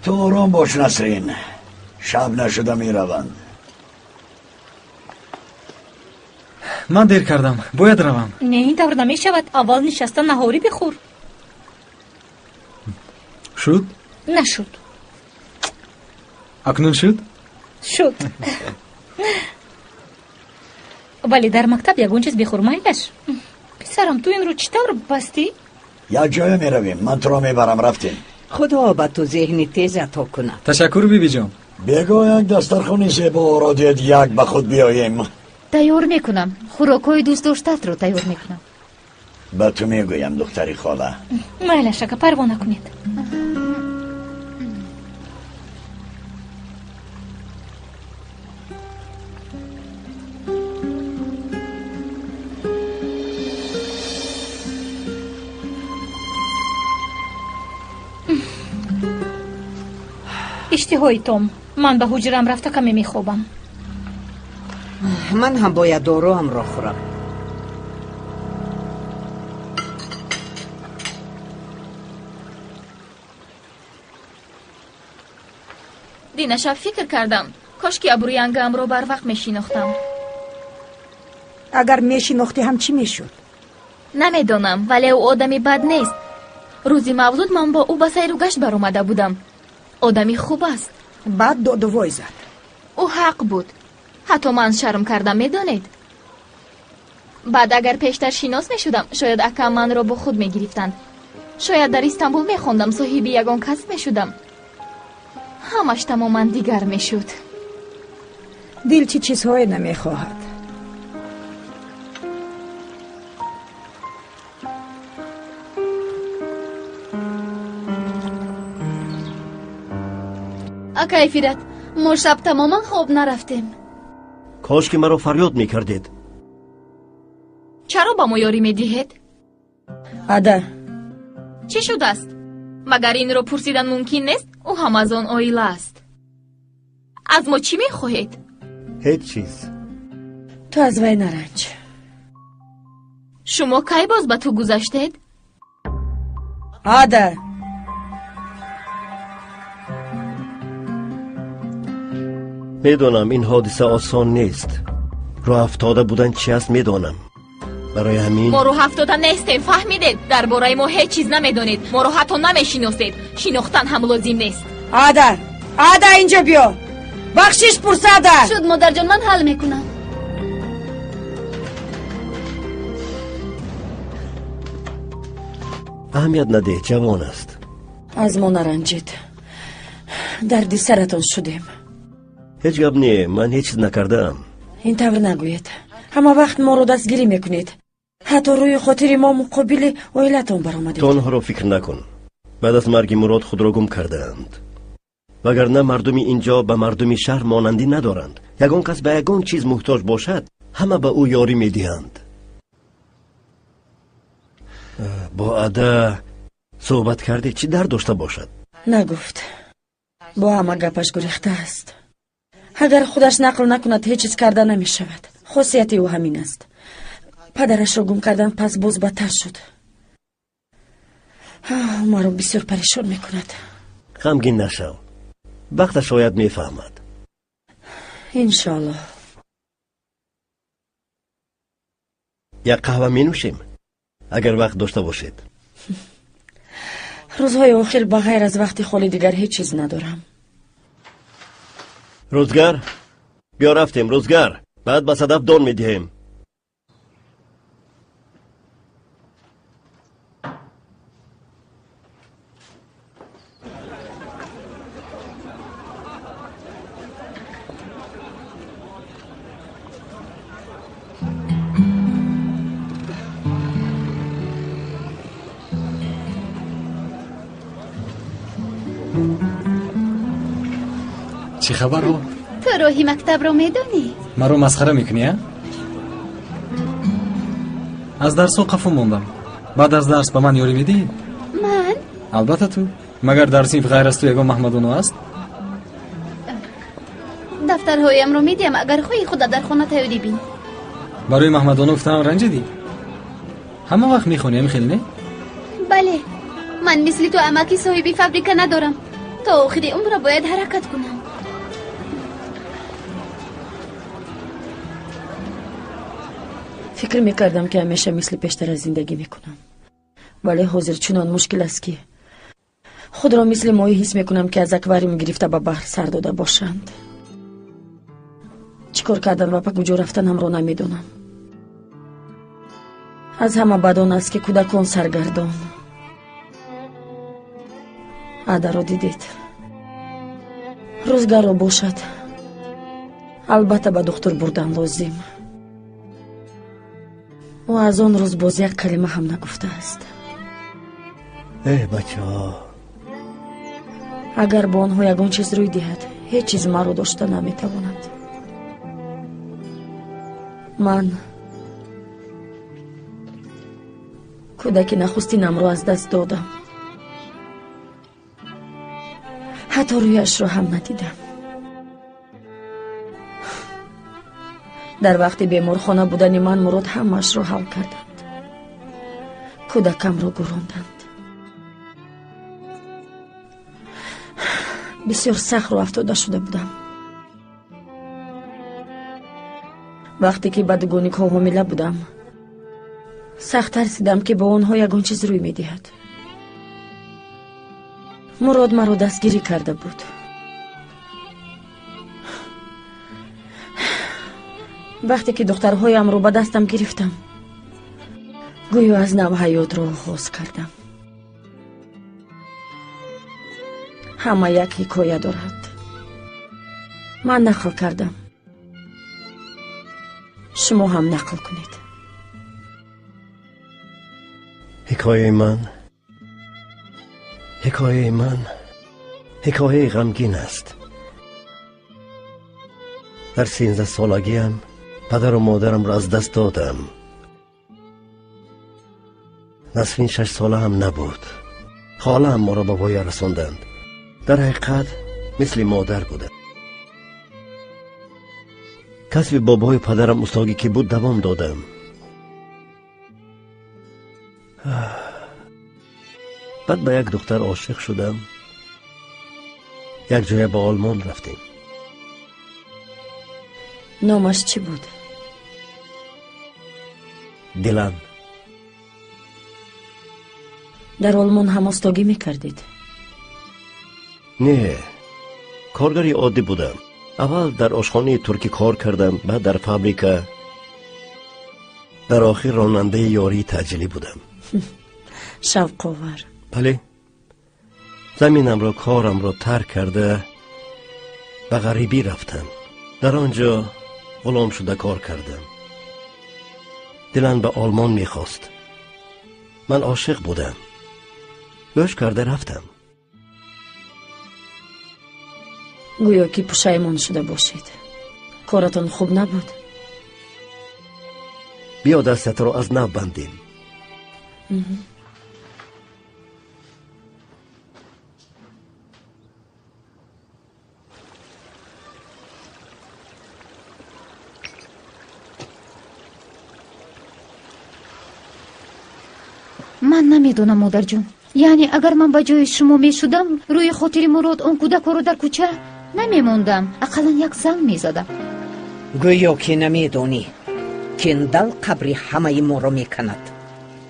ту ором бош насрин, шаб нашуда мераванд. ман дер кардам, бояд равам. не, ин тавр намешавад. аввал нишаста наҳорӣ бихӯр. шуд? нашуд. акнун шуд? шуд. вале дар мактаб ягон чиз бихӯр, майлаш. писарам, ту инро чӣ тавр бастӣ? як ҷоя меравем, ман туро мебарам, рафтем. خدا با تو ذهنی تیز عطا کند. تشکر بیبی جان. بگو یک دسترخوان زیبا را دید یک به خود بیاییم. تیار میکنم. خوراکای دوست داشتت رو تیار میکنم. به تو میگویم دختری خاله. مایلش اگه پروا نکنید. اشتهای توم. من به حجرم رفته کمی میخوابم. من هم باید دارو هم را خورم. دینا شب فکر کردم کاش که ابروی انگم رو بر وقت میشیناختم. اگر میشیناختی هم چی میشد؟ نمیدونم، ولی او آدمی بد نیست. روزی مولود من با او به سیر و گشت بر اومده بودم. آدمی خوب است. بعد دادوای زد. او حق بود. حتی من شرم کردم، میدونید. بعد اگر پیشتر شناس میشدم شاید اکا من را با خود میگرفتند. شاید در استانبول میخوندم، صاحب یگان کس میشدم. همش تماما دیگر میشد. دل چی چیزهای نمیخواهد. اکای فیرت، ما شب تماما خواب نرفتیم. کاش که مرا فریاد میکردید. چرا با ما یاری میدهید؟ عده چی شده است؟ مگر این رو پرسیدن ممکن نیست؟ او هم از آن آیله است. از ما چی میخواهید؟ هیچ چیز. تو از وی نرنج. شما کی باز به تو گذشتید؟ عده میدونم این حادثه آسان نیست. راه افتاده بودن چی است میدونم. برای همین ما راه افتاده نیستیم، فهمیدید؟ درباره ما هیچ چیز نمیدونید. ما رو حتی نمیشناسید. شناختن هم لازم نیست. عده اینجا بیا. بخشش پرساده. شد مادر جان، من حل میکنم. اهمیت نده، جوان است. از ما نرنجید. دردی سرتان شدیم. هیچ گپ نی، من هیچ چیز نکردم. این طور نگوید. همه وقت ما رو دستگیری میکنید. حتی روی خاطر ما مقابل اویلتان برآمدید. تو آنها رو فکر نکن. بعد از مرگ مراد خود را گم کردند. وگرنه مردمی اینجا به مردمی شهر مانندی ندارند. یگان کس به یگان چیز محتاج باشد همه به او یاری میدهند. با عده صحبت کردی؟ چی درد داشته باشد؟ نگفت. با همه گپش گریخته است. اگر خودش نقل نکند هیچ چیز کرده نمی شود. خاصیت او همین است. پدرش را گم کردن پس باز بدتر شد. ما رو بسیار پریشان می کند. غمگین نشو. وقت شاید می فهمد. انشالله. یک قهوه می نوشیم اگر وقت داشته باشید. روزهای آخر بغیر از وقتی خالی دیگر هیچ چیز ندارم. روزگر بیا رفتیم. روزگر بعد به صدف دان می دهیم. چی خبر ها؟ تو روحی مکتب رو میدونی؟ مرا مسخره میکنی ها؟ از درس وقفم موندم. بعد از درس به من یاری میدی؟ من؟ البته تو. مگر در صنف غیر از تو یگان محمدونو است؟ دفترهایم رو میدیم اگر خوی خود در خونه تاییدی بین. برای محمدونو گفتم رنجیدی؟ همه وقت میخونی خیلی نه؟ بله، من مثل تو اماکی صاحبی فابریکه ندارم. تا آخر عمر باید حرکت کنم. فکر میکردم که همیشه مثل پیشتر از زندگی میکنم، ولی حاضر چنان مشکل است که خود را مثل ماهی حس میکنم که از اکواریوم گرفته به بحر سر داده باشند. چیکار کردن و به کجا رفتن هم را نمیدونم. از همه بد آن است که کودکان سرگردان. عده را دیدید؟ روزگار را باشد، البته به دکتر بردن لازم. و از آن روز باز یک کلمه هم نگفته است. بچه ها، اگر با آنها یگان چیز روی دهد هیچ چیز مرا داشته نمیتواند. من کودک نخستینم را از دست دادم. حتی رویش را هم ندیدم. در وقت بیمارخانه بودن من مراد همش را حل کردند. کودکم را گراندند. بسیار سخت رو افتاده شده بودم. وقتی که به دوگانیک ها حامله بودم سخت ترسیدم که با آنها یگان چیز روی می دهد. مراد مرا دستگیری کرده بود. وقتی که دخترهایم رو به دستم گرفتم گویا از نو حیات را آغاز کردم. همه یک حکایه دارد. من نقل کردم، شما هم نقل کنید. حکایه من حکایه غمگین است. در 13 سالگیم پدر و مادرم را از دست دادم. نسرین 6 ساله هم نبود. خاله هم ما را به پایان رساندند. در حقیقت مثل مادر بودم. کسب بابای پدرم استاگی که بود دوام دادم. بعد به یک دختر عاشق شدم. یک جای به آلمان رفتیم. نامش چی بود؟ دیلان. در آلمان هم استاگی میکردید؟ نه، کارگری عادی بودم. اول در آشخانه ترکی کار کردم، بعد در فابریکه. در آخر راننده یاری تعجیلی بودم. شوق آور. بله، زمینم را کارم را ترک کرده به غریبی رفتم. در آنجا غلام شده کار کردم. دلم به آلمان میخواست. من عاشق بودم. گوش کرده رفتم. گویا که پشیمان شده باشید. کارتان خوب نبود. بیا دستت را از نو بندیم. من نمیدونم مادر جون. یعنی اگر من با جای شما میشدم روی خاطر مراد اون کودک رو در کوچه نمیموندم. اقلا یک زن میزدم. گویا که نمیدونی کندل قبری همه ما رو میکند.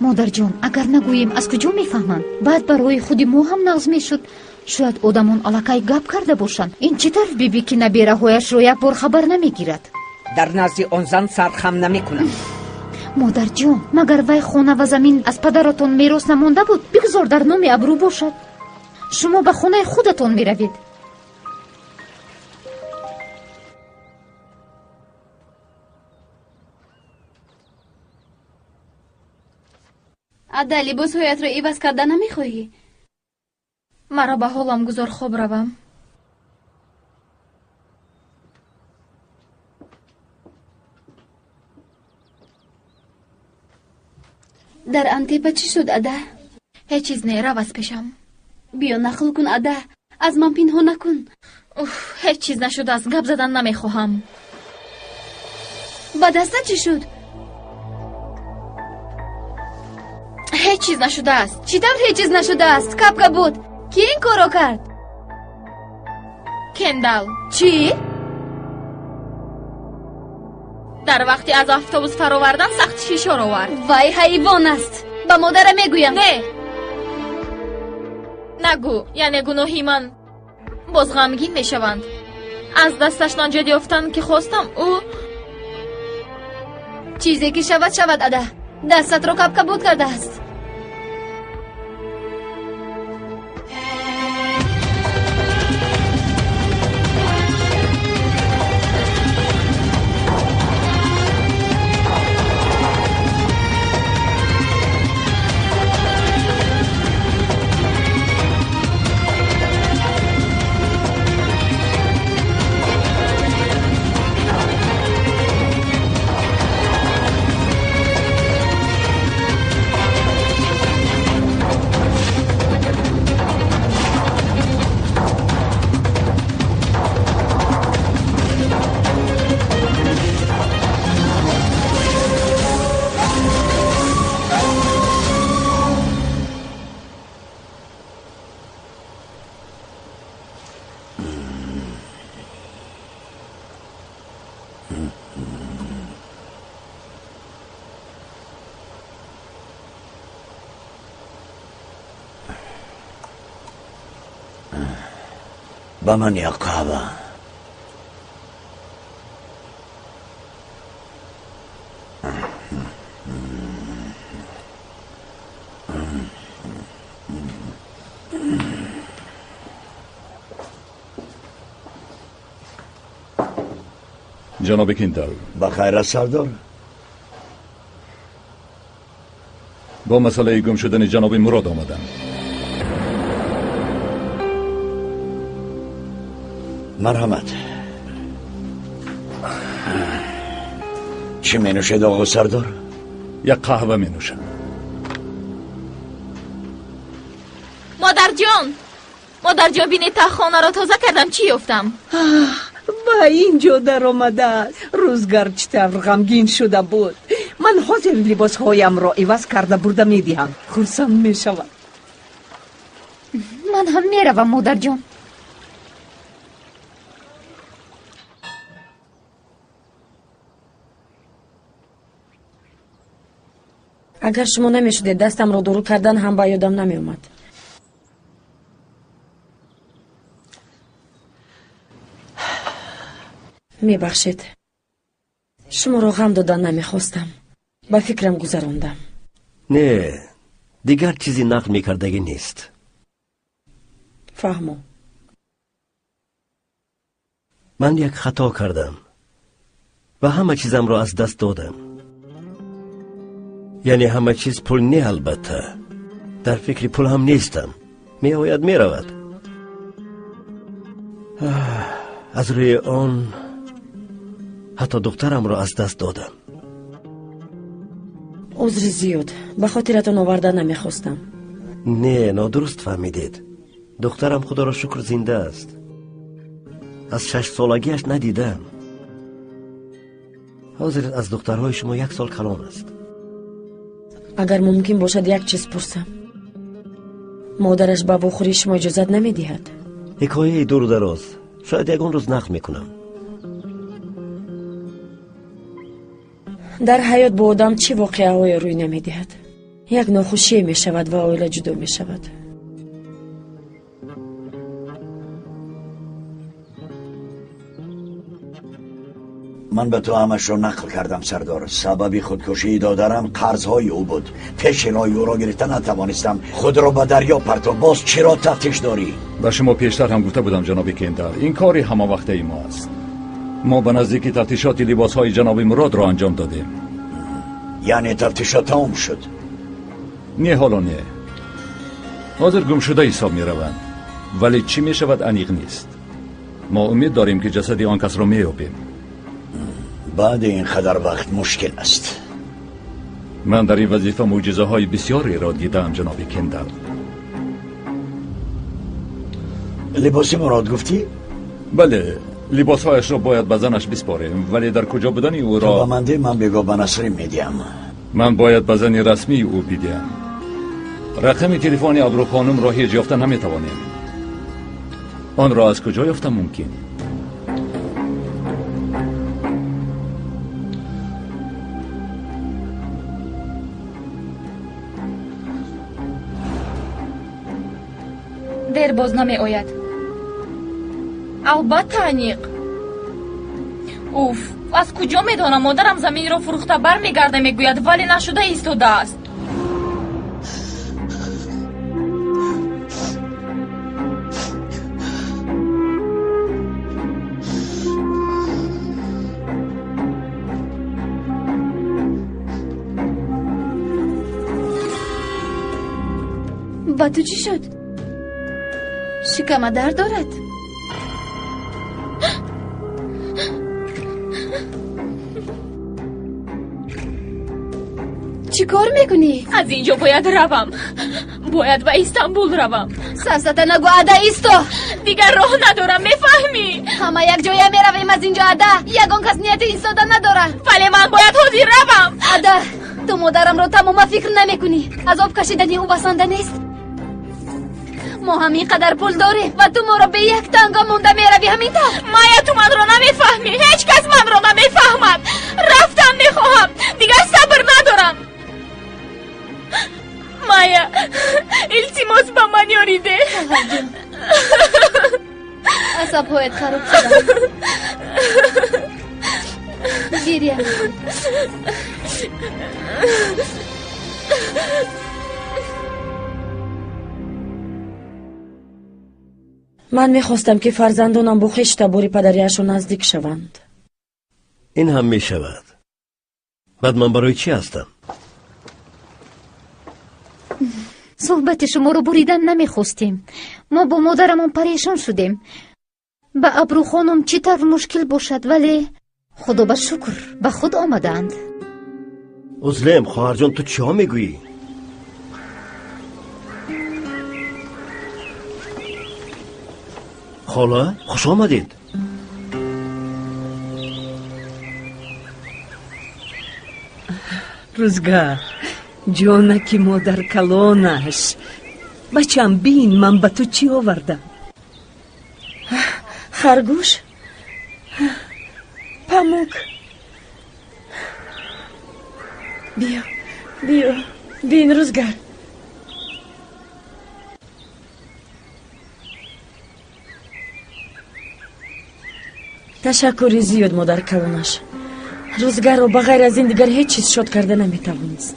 مادر جون اگر نگوییم از کجا میفهمند؟ بعد برای خودی ما هم نغز میشد. شاید آدمون الکای گپ کرده باشند. این چطور بیبی که نبیره هایش رو یک بار خبر نمیگیرد؟ در نزد آن زن سرخم نمیکنم. مادر جون مگر وی خونه و زمین از پدرتون میراث نمانده بود؟ بگذار در نام ابرو باشد. شما به خونه خودتون میروید. عدا لباس هایت را عوض کرده نمیخواهی؟ مرا به حالم گذار خواب روم. در انتیپه چی شد ادا؟ هیچ چیز نه، رو از پیشم. بیا نقل کن ادا، از من پنهان نکن. هیچ چیز نشده است، گپ زدن نمیخواهم. با دستت چی شد؟ هیچ چیز نشده است. چطور هیچ چیز نشده است؟ کپکا بود. کی این کارو کرد؟ کندال. چی؟ در وقتی از اتوبوس فراوردن سخت فشار آورد. وای حیوان است. با مادرم میگویم. نه نگو، یعنی گناهی من باز غمگین میشوند. از دستش نجات یافتن که خواستم او چیزی که شود شود ادا. دستت رو کپکا بود کرده است. با من یک قهوه. جناب کینتال. بخیر است سردار. با مسئله گم شدن جناب مراد آمدم. مرحمت. چی می نوشید آقا سردار؟ یک قهوه می نوشم. مادر جان بینید تا خانه را تازه کردم، چی یافتم؟ با اینجا در آمده است. روزگار چطور غمگین شده بود. من حاضر لباس هایم را عوض کرده برده می دهم. خرسند می شود. من هم می روم مادر جان. اگر شما نمی شدید دستم را درو کردن هم با یادم نمی اومد. می بخشید. شما را غم دادن نمی خواستم. با فکرم گذراندم. نه، دیگر چیزی نقل می کردگی نیست. فهمو. من یک خطا کردم و همه چیزم را از دست دادم. یعنی همه چیز پول نه، البته در فکر پول هم نیستم. می آید می رود. از روی آن حتی دخترم را از دست دادم. عذر زیاد، به خاطرتون آورده نمی خواستم. نه، نادرست فهمیدید. دخترم خدا را شکر زنده است. از 6 سالگیش ندیدم. حاضر از دخترهای شما 1 سال کلان است. اگر ممکن باشد یک چیز پرسم. مادرش به بخوری شما اجازت نمی دهد؟ حکایه دور دراز، شاید یکون روز نقل میکنم. در حیات با آدم چی واقعه های روی نمی دهد؟ یک ناخوشی می شود و آیله جدا می شود. من به تو همش رو نقل کردم سردار. سبب خودکشی دادرم قرضهای او بود. پیش رای او را گرفتن نتوانستم. خود را به دریا پرتاب. باز چرا تفتیش داری؟ به شما پیشتر هم گفته بودم جناب کندر، این کاری همه وقته ما است. ما به نزدیکی تفتیشات لباس های جناب مراد را انجام دادیم. یعنی تفتیشات تمام شد؟ نه، حالا نه. حاضر گم شده حساب می روند، ولی چی می شود انیق نیست. ما امید داریم که جسد آن کس را می یابیم. بعد این قدر وقت مشکل است. من در این وظیفه معجزه های بسیاری را دیدم جناب کندل. لباس مراد گفتی؟ بله، لباس هایش را باید به زنش بسپاریم، ولی در کجا بدن او را؟ تو به من ده، من بگو به نسرین میدیم. من باید به زن رسمی او بدیم. رقم تلفن ابرو خانم را هیچ یافته نمیتوانیم. آن را از کجا یافته ممکن؟ دیر باز نمی آید. البته انیق. اوف، از کجا میدانم؟ مادرم زمین را فروخته برمیگرده میگوید، ولی نشده ایستاده است. با تو چی شد؟ شکم درد دارد؟ چی کار میکنی؟ از اینجا باید روم. باید به استانبول روم. سرسته نگو عده ایستو. دیگر راه ندارم، میفهمی؟ همه یک جایی میرویم از اینجا عده. یگان کس نیت ایستاده نداره. ولی من باید حاضر روم. عده، تو مادرم را تمام فکر نمیکنی. از آب کشیدنی او بسنده نیست. ما همین قدر پول داریم و تو ما را به یک تنگا مونده میروی همین تا. مایا، تو من را نمیفهمی. هیچ کس من را نمیفهمد. رفتم میخواهم. دیگر صبر ندارم. مایا، التماس به من یاری ده. عصب‌هایت خراب شده. گریه من میخواستم که فرزندانم با خشت باری پدریشون نزدیک شوند. این هم میشود. بعد من برای چی هستم؟ صحبت شما رو بریدن نمیخواستیم. ما با مادرمون پریشان شدیم. به ابرو خانم چی طور مشکل باشد، ولی خدا به شکر به خود آمدند. عزلم، خواهر جان، تو چی ها میگویی؟ خاله، خوش آمدید. روزگار جانکی مادر کلانش. بچم بین من به تو چی آوردم. خرگوش، پاموک. بیا بیا بین روزگار. تشکری زیاد مادر کلانش. روزگار رو بغیر از این دیگر هیچ چیز شاد کرده نمیتوانست.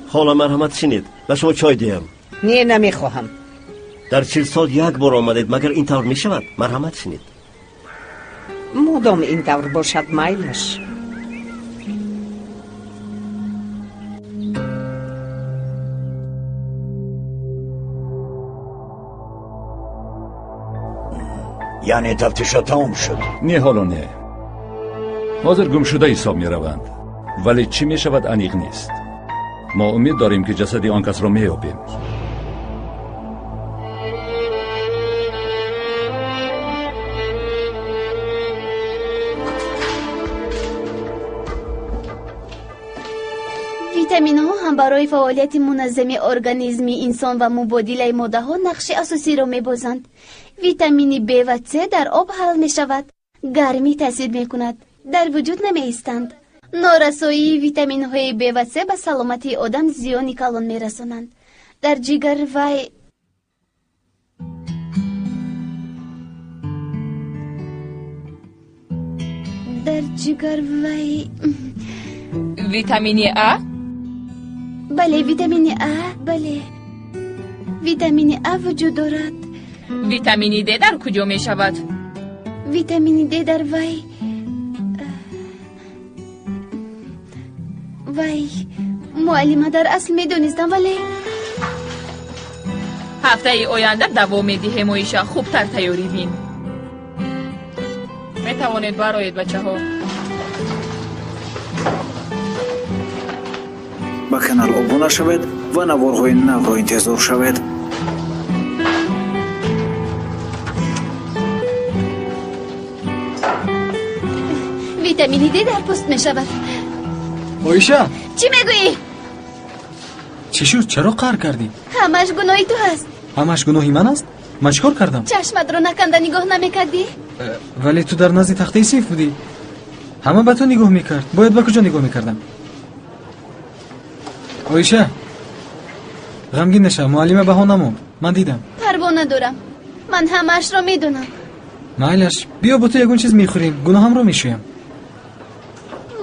خاله مرحمت شنید، به شما چای دیم. نه نمیخواهم. در 40 سال یک بار آمدید، مگر این طور میشود؟ مرحمت شنید. مادام این طور باشد میلش. یعنی تفتیشات تمام شد؟ نه حالا نه. حاضر گم شده حساب می روند، ولی چی می شود انیق نیست. ما امید داریم که جسدی آن کس را می یابیم. ویتامین ها هم برای فعالیت منظم ارگانیسم انسان و مبادله ماده ها نقش اساسی را می بازند. ویتامین B و C در آب حل می شود. گرمی تاثیر می کند. در وجود نمی ایستند. نارسایی ویتامین های B و C به سلامتی آدم زیانی کلان می رسانند. در جگر وی ویتامین A؟ بله ویتامین A. بله ویتامین A وجود دارد. ویتامین D در کجا می شود؟ ویتامین D در وی معلمه در اصل می دونستم، ولی هفته ای آینده دوام می دهیم و ایشا خوبتر تیاری بین. می توانید برایید بچه ها. ба канал обуна шавед ва наворҳои навро интизор шавед. витамини д дар пӯст мешавад. оиша, чӣ мегӯӣ? чӣ шуд? чаро қаҳр кардӣ? ҳамаш гуноҳи ту ҳаст. ҳамаш гуноҳи ман аст? ман чӣ кор кардам? чашматро наканда нигоҳ намекардӣ? вале ту дар назди тахтаи синф будӣ. ҳама ба ту нигоҳ мекард. бояд ба куҷо нигоҳ мекардам? оиша, ғамгин наша. муаллима баҳо намон. ман дидам. парво надорам. ман ҳамаашро медонам. майлаш, биё бо ту ягон чиз мехӯрем. гуноҳамро мешӯям.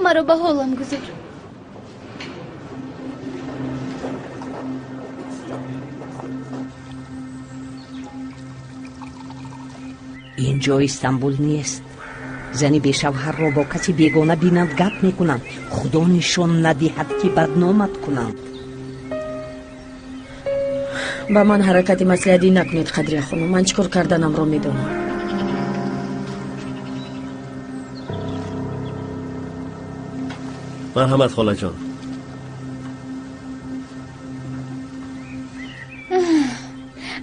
маро ба ҳолам гузор. ин ҷо Истанбул нест. зани бешавҳарро бо каси бегона бинанд гап мекунанд. худо нишон надиҳад ки бадномат кунанд. ба ман ҳаракати маслиҳатӣ накунед қадрия хонум. ман чӣ кор карданамро медонам. марҳамат холаҷон.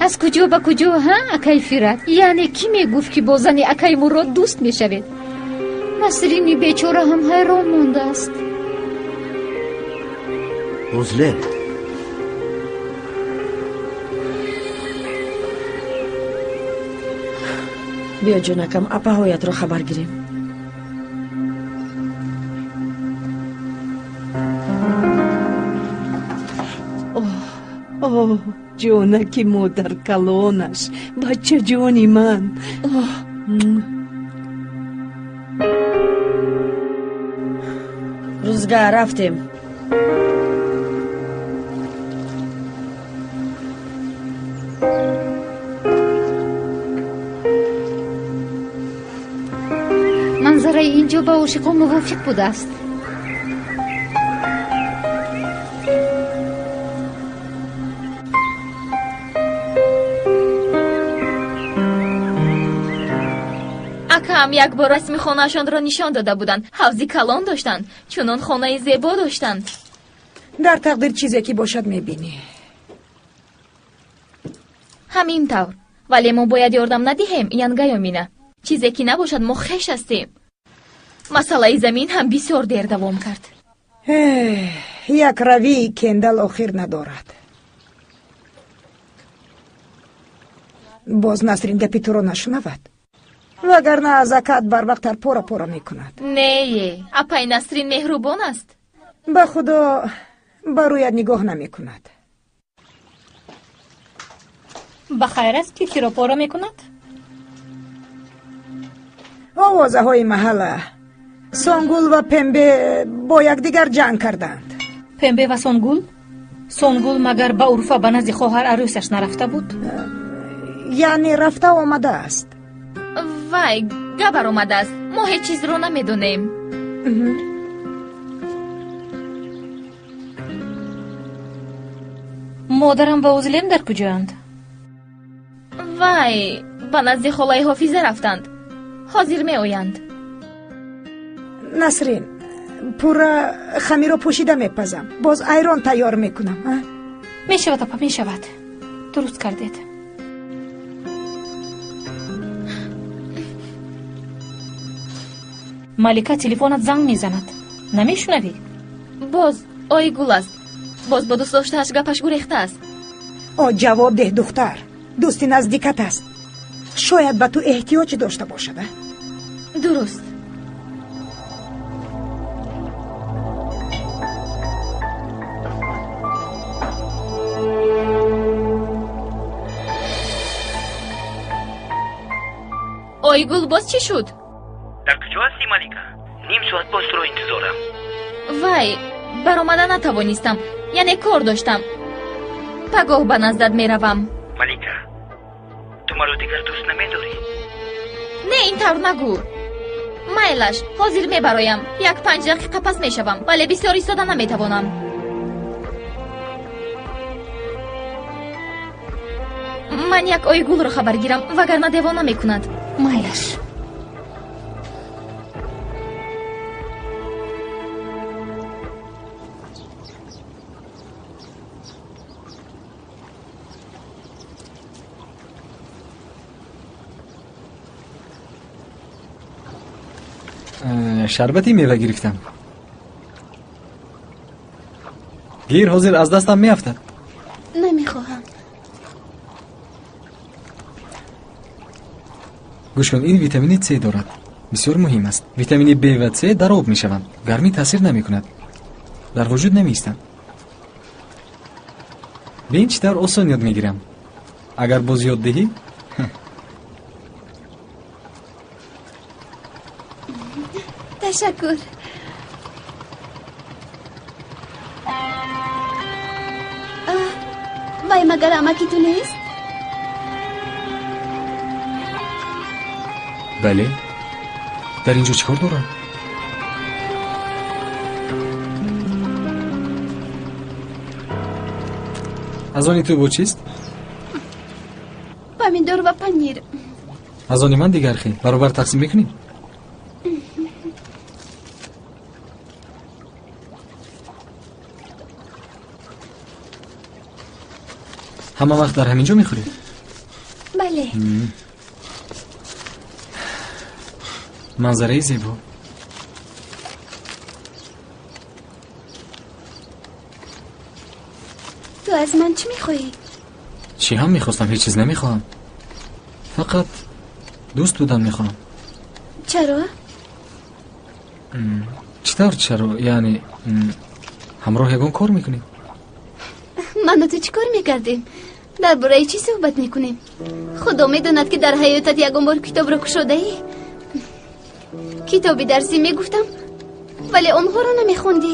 аз куҷо ба куҷо ҳа акай Фират? яъне кӣ мегуфт ки бо зани акай Мурод дӯст мешавед? насрини бечора ҳам ҳайрон мондааст. узлем, биё ҷонакам, апаҳоятро хабар гирем. ҷонаки модаркалонаш, бачаҷони ман. рӯзга рафтем. манзараи ин ҷо ба ошиқон мувофиқ будааст. акаам як бор расми хонаашонро нишон дода буданд. ҳавзи калон доштанд, чунон хонаи зебо доштанд. дар тақдир чизе ки бошад мебинӣ. ҳамин тавр. вале мо бояд ёрдам надиҳем, янгайо мина. чизе ки набошад, мо хеш ҳастем. масъалаи замин ҳам бисёр дер давом кард. як равии кендал охир надорад. боз Насрин гапи туро нашунавад. вагарна азакат барвақтар пора пора мекунад. нее, апай Насрин меҳрубон аст. ба худо ба рӯяд нигоҳ намекунад. ба хайр аст ки киропора мекунад? овозаҳои маҳалла Сонгул ва Пембе бо якдигар ҷанг карданд. Пембе ва Сонгул? Сонгул магар ба урфа ба назди хоҳар арӯсаш нарафта буд? яъне рафта омадааст. вай, габар омадааст. мо ҳеҷ чизро намедонем. модарам ва узлем дар куҷоянд? вай, ба назди холаи ҳофиза рафтанд. ҳозир меоянд. Насрин, пурра хамиро пӯшида мепазам. боз айрон тайёр мекунам. мешавад апа, мешавад. дуруст кардед. малика телефонат занг мезанад. намешунавӣ? боз Ойгул аст. боз бо дӯстдоштааш гапаш гурехтааст. ҷавоб деҳ духтар. дӯсти наздикат аст. шояд ба ту эҳтиёҷ дошта бошад. дуруст. Ойгул, боз чӣ шуд? дар куҷо ҳастӣ малика? ним соат боз туро интизорам. вай, баромада натавонистам. яъне кор доштам. пагоҳ ба наздат меравам. малика, ту маро дигар дӯст намедорӣ? не, ин тавр нагӯ. майлаш, ҳозир мебароям. 1-5 дақиқа пас мешавам, вале бисёр истода наметавонам. ман як Ойгулро хабар гирам, вагарна девона мекунад. майлаш. шарбати мева гирифтам. гир ҳозир аз дастам меафтад. намехоҳам. гӯш кун, ин витамини С дорад. бисёр муҳим аст. витамини Б ва С дар об мешаванд. гармӣ таъсир намекунад. дар вуҷуд намеистанд. бин чӣ тавр осон ёд мегирам. агар боз ёд диҳӣ. ташаккур. вай магар амаки ту нест? бале. дар ин ҷо чӣ кор дорад? аз они ту бо чист? помидор ва панир. аз они ман дигар хел. баробар тақсим мекунем? ҳама вақт дар ҳамин ҷо мехӯред? бале. манзараи зебо. ту аз ман чӣ мехоҳӣ? чӣ ҳам мехостам, ҳеҷ чиз намехоҳам. фақат дӯст будан мехоҳам. чаро? чӣ тавр чаро? яъне ҳамроҳ ягон кор мекунем? ману ту чӣ кор мекардем? дар бораи чӣ суҳбат мекунем? худо медонад ки дар ҳаётат ягон бор китобро кушодаӣ. китоби дарсӣ мегуфтам, вале онҳоро намехондӣ.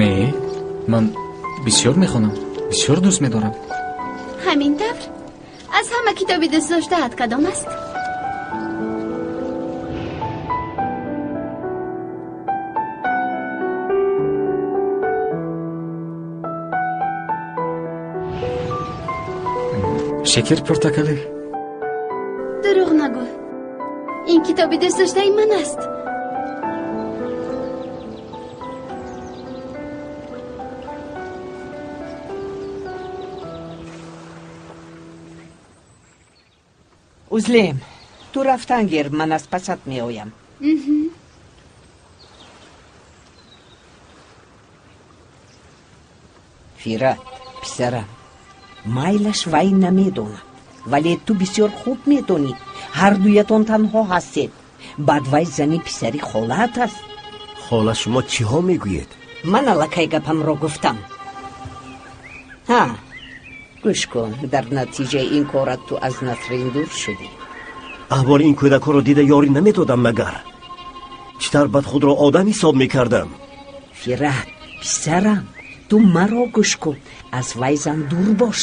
не, ман бисёр мехонам. бисёр дӯст медорам. ҳамин тавр? аз ҳама китоби дӯстдоштаат кадом аст? шакер портакалӣ. дурӯғ нагӯ. ин китоби дӯстдоштаи ман аст. узлем, ту рафтан гир, ман аз пасат меоям. фират, писарам, майлаш вай намедонад, вале ту бисёр хуб медонӣ. ҳардуятон танҳо ҳастед. баъд вай зани писари холаат аст. хола шумо чиҳо мегӯед? ман аллакай гапамро гуфтам. ҳа, гӯш кун, дар натиҷаи ин корат ту аз Насрин дур шудӣ. аҳволи ин кӯдакҳоро дида ёрӣ наметодам магар. чӣ тавр бад худро одам ҳисоб мекардам? фират, писарам, ту маро гӯш кун, аз вай зан дур бош.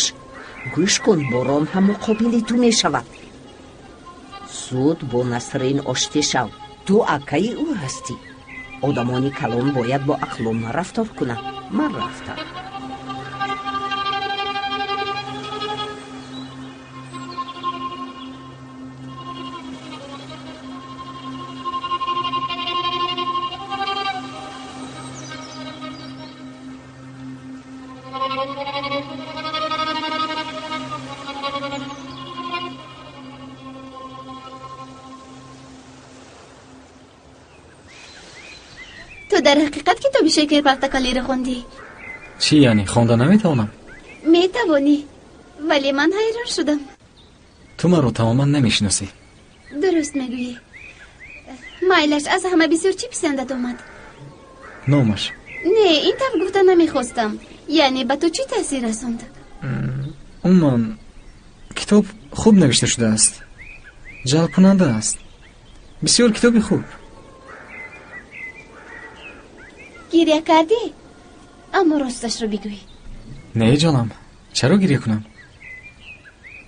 гӯш кун, борон ҳам муқобили ту мешавад. зуд бо Насрин ошти шав. ту акаи ӯ ҳастӣ. одамони калон бояд бо ақлона рафтор кунанд. ман рафтам. ту дар ҳақиқат китоби шакер портакалиро хондӣ? чӣ яъне хонда наметавонам? метавонӣ, вале ман ҳайрон шудам. ту маро тамоман намешиносӣ. дуруст мегӯӣ. майлаш, аз ҳама бисёр чӣ писандат омад? номаш. не, ин тавр гуфта намехостам. яъне ба ту чӣ таъсир расонд? умуман китоб хуб навишта шудааст. ҷалбкунанда аст. бисёр китоби хуб. гирья кардӣ? аммо росташро бигӯй. не ҷонам, чаро гирья кунам?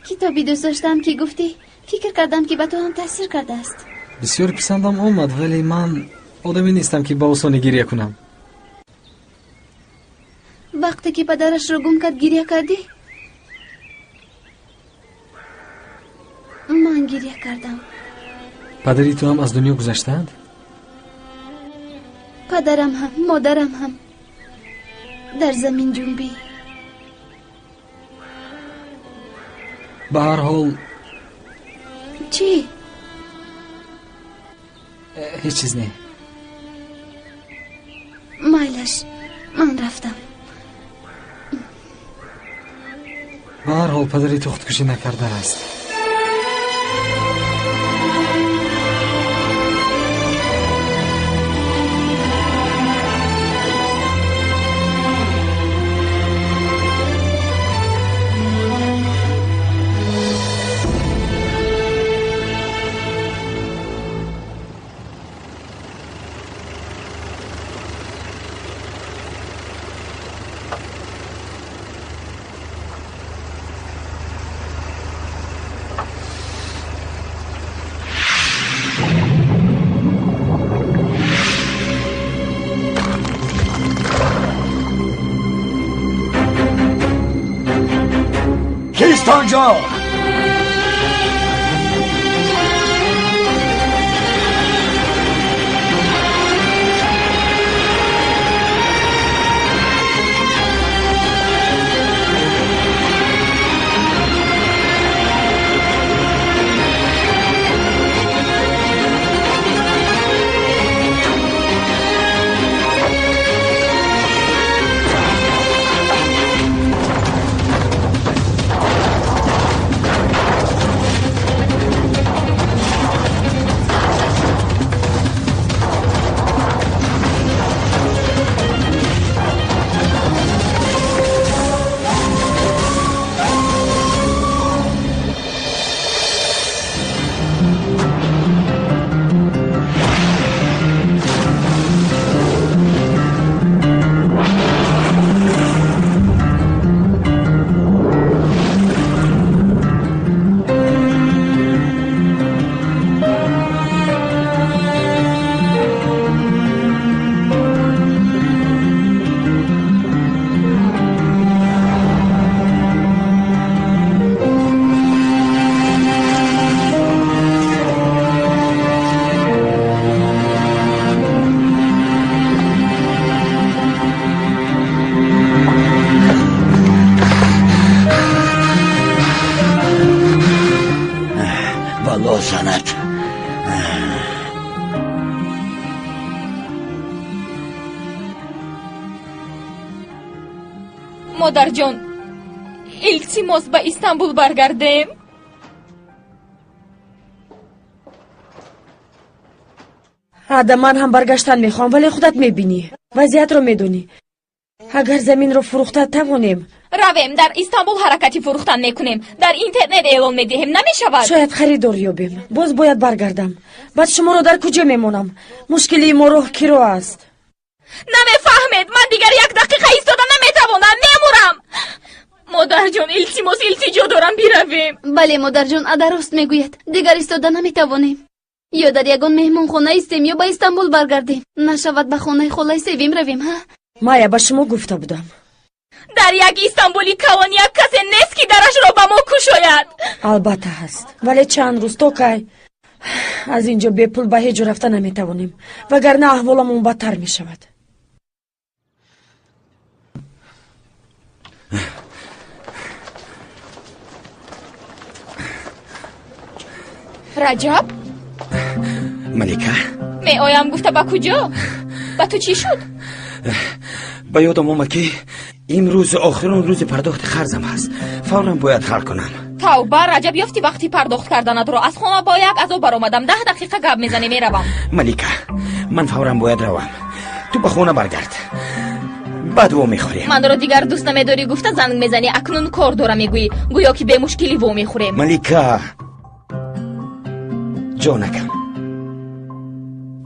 китоби дӯстдоштаам ки гуфтӣ, фикр кардам ки ба ту ҳам таъсир кардааст. бисёр писандам омад, вале ман одаме нестам ки ба осонӣ гирья кунам. вақте ки падарашро гум кард гирья кардӣ? ман гирья кардам. падари ту ҳам аз дунё гузаштаанд? падарам ҳам, модарам ҳам дар замин ҷунбӣ. ба ҳар ҳол чӣ? هیچ چیز نه. مایلش من رفتم. به هر حال پدری تو خودکشی نکرده است. کیست آنجا؟ زند. مادرجان التماس به استانبول برگردیم. عاده من هم برگشتن میخوام ولی خودت میبینی وضعیت رو میدونی. اگر زمین رو فروخته توانیم رویم در استانبول حرکتی فروختن میکنیم، در اینترنت اعلان میدهیم، نمیشود؟ شاید خریدار یابیم. باز باید برگردم. بعد شما رو در کجا میمونم؟ مشکلی ما رو کی رو است؟ نمیفهمید. من دیگر یک دقیقه ایستادن نمیتوانم، میمورم. مادر جان التماس التجا دارم برویم. بله مادر جان درست میگوید، دیگر ایستادن نمیتوانیم. یا در یگان مهمون خانه ایستیم یا به استانبول برگردیم. نشود به خانه خالای سویم رویم. ها مایا به شما گفته بودم در یک استانبولی کوان یک کسی نیست که درش را به ما کشاید. البته هست ولی چند روز تا کی از اینجا بی پول به هیچ جا رفته نمیتوانیم وگرنه احوالمون بدتر میشود. رجب ملیکه می آیم گفته با کجا؟ با تو چی شد؟ با یادم آمد که امروز آخرین روز پرداخت خرجم هست. فورا باید حل کنم. توبه رجب یافتی وقتی پرداخت کردنت رو از خانه با یک عذاب برآمدم. 10 دقیقه گپ میزنی میروم. ملیکه من فورا باید روم. تو به خونه برگرد. بعد او میخوریم. من رو دیگر دوست نمیداری گفته زنگ میزنی اکنون کار دارم میگویی گویا که به مشکلی و میخوریم. ملیکه جانکم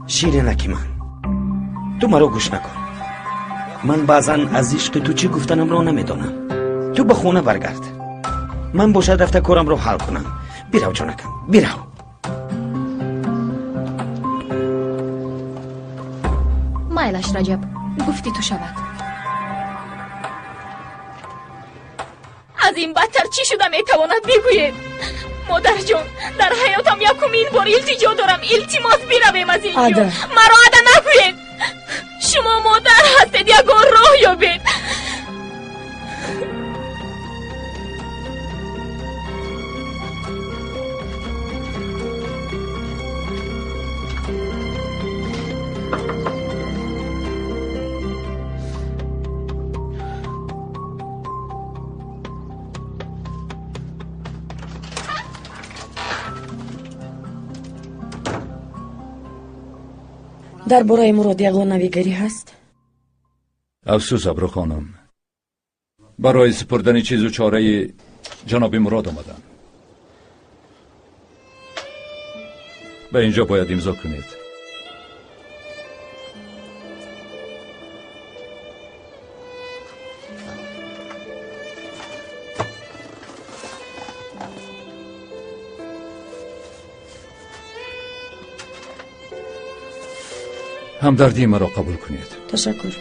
شیرینکی من تو مرا گوش نکن. من بعضا از عشق تو چی گفتنم رو نمیدانم. تو به خونه برگرد. من باشد رفته کارم رو حل کنم. بیرو جانکم بیرو. مایلش رجب گفتی تو شود. از این بدتر چی شده میتواند بگوید؟ مادر جان در حیاتم یکمین بار التجا دارم التماس برویم از اینجا. مرا عده نگوید. شما مادر هستید یگان راه یابید. дар бораи мурод ягон навигирӣ ҳаст? афсӯс абру хонум, барои супурдани чизу чораи ҷаноби мурод омадам. ба инҷо бояд имзо кунед. ҳамдардии маро қабул кунед. ташаккур.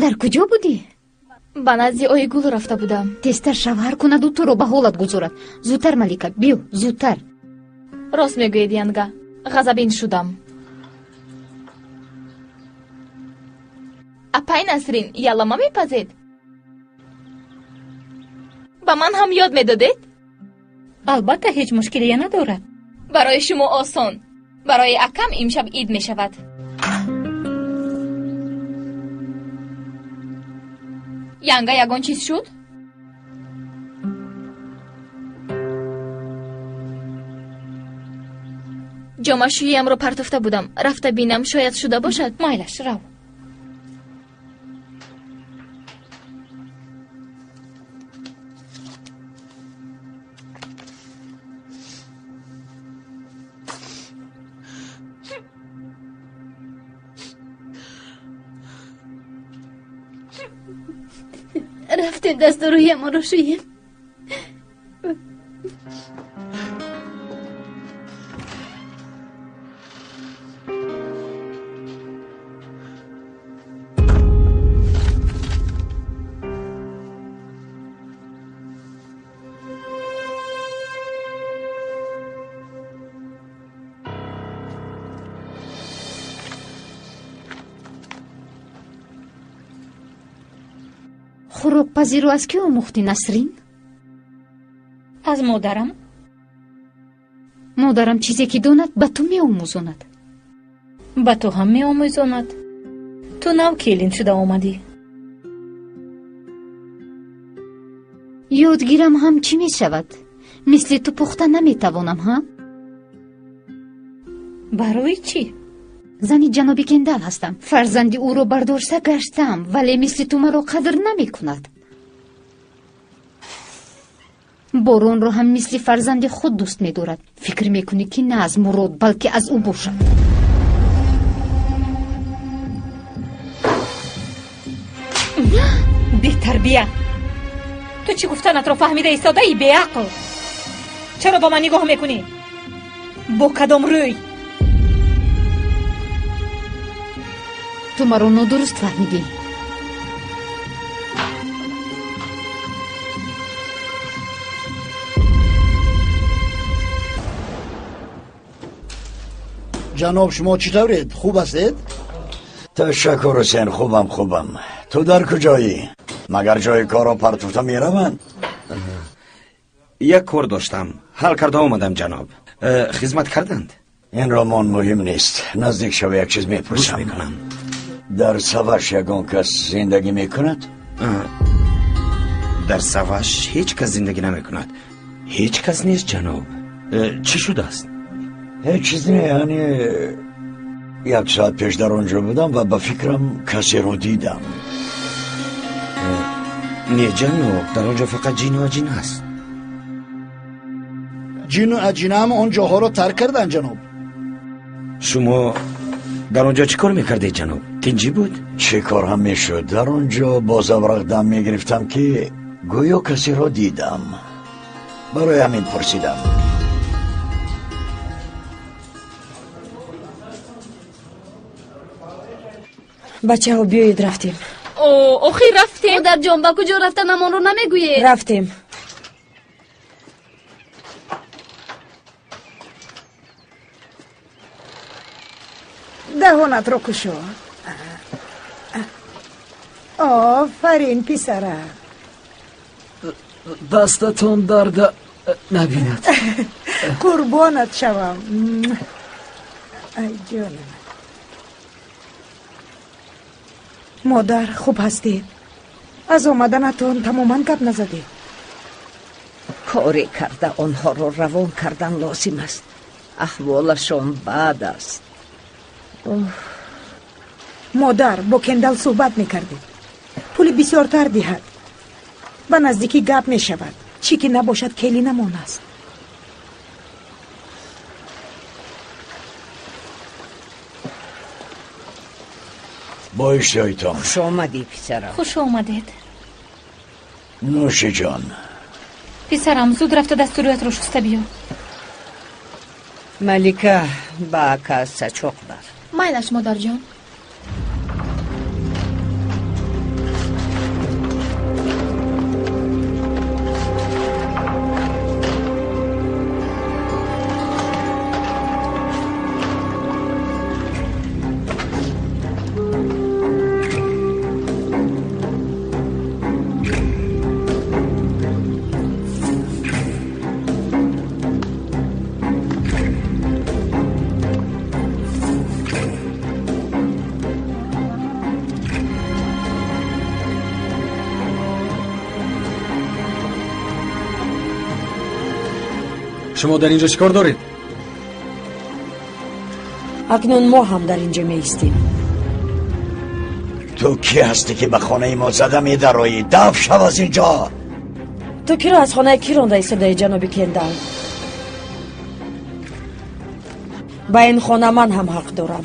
дар куҷо будӣ? ба назди ои гул рафта будам. тезтар шавҳар кунаду туро ба ҳолат гузорад. зудтар малика, биё, зудтар. рост мегӯед янга, ғазабин шудам. апай Насрин, ялама мепазед? ба ман ҳам ёд медодед? албатта, ҳеҷ мушкилие надорад. барои шумо осон. барои акам имшаб ид мешавад. янга ягон чиз шуд? ҷомашӯиамро партофта будам. рафта бинам, шояд шуда бошад. майлаш, рав. рафтем дасту рӯямонро шӯем. хӯрокпазиро аз кӣ омӯхтӣ, Насрин? аз модарам. модарам чизе ки донад ба ту меомӯзонад. ба ту ҳам меомӯзонад. ту нав келин шуда омадӣ. ёдгирам ҳам чӣ мешавад? мисли ту пухта наметавонам, ҳа? барои чӣ? зани ҷаноби Кендал ҳастам. фарзанди ӯро бардошта гаштам, вале мисли ту маро қадр намекунад. борон ро ҳам мисли фарзанди худ дӯст медорад. фикр мекунӣ ки на аз мурод балки аз ӯ бошад. бетарбия! ту чӣ гуфтанатро фаҳмида истодаи беақл? чаро ба ман нигоҳ мекунӣ? бо кадом рӯй? ту маро нодуруст фаҳмидӣ. جناب شما چطورید؟ خوب هستید؟ تشکر حسین، خوبم. تو در کجایی؟ مگر جای کارا پرتوتا میروند؟ یک کار داشتم، حل کرده آمدم جناب. خدمت کردند؟ این رامان مهم نیست. نزدیک شو یک چیز میپرسم. میکنم. در سواش یگان کس زندگی میکند؟ در سواش هیچ کس زندگی نمیکند. هیچ کس نیست جناب. چی شده است؟ هیچ چیز نه، یعنی یک ساعت پیش در آنجا بودم و با فکرم کسی رو دیدم. نه جناب، در آنجا فقط جین و عجین است. جین و عجینه هم آن جاها رو ترک کردن جناب. شما در آنجا چی کار میکردید جناب؟ تنجی بود؟ چه کار هم میشد؟ در آنجا با زورق دم میگرفتم که گویا کسی رو دیدم. برای همین پرسیدم. بچه ها بیایید رفتیم. آخی رفتیم؟ مادر جان با کجا رفتن امان رو نمیگویه؟ رفتیم. دهانت رو کشو. آفرین پسره. دستتون درد نبیند. قربانت شوم. ای جانم. مادر خوب هستی؟ از آمدنتون تماما گپ نزدی؟ کاری کرده آنها رو روان کردن لازم است. احوالشان بد است. مادر با کندل صحبت میکردی. پول بسیارتر دهد. به نزدیکی گپ میشود. چی که نباشد کلی نمان است. با اشتهایتان. خوش آمدی پسرم. خوش آمدید. نوش جان. پسرم زود رفته دستوریت رو شسته بیا. ملکه با کس سچوق بر. مایلش مادر جان. شما در اینجا چیکار دارید؟ اکنون ما هم در اینجا میایستیم. تو کی هستی که به خانه ما زده میدرایی؟ دفع شو از اینجا. تو کی را از خانه کی رانده ایستاده جناب کندل؟ با این خانه من هم حق دارم.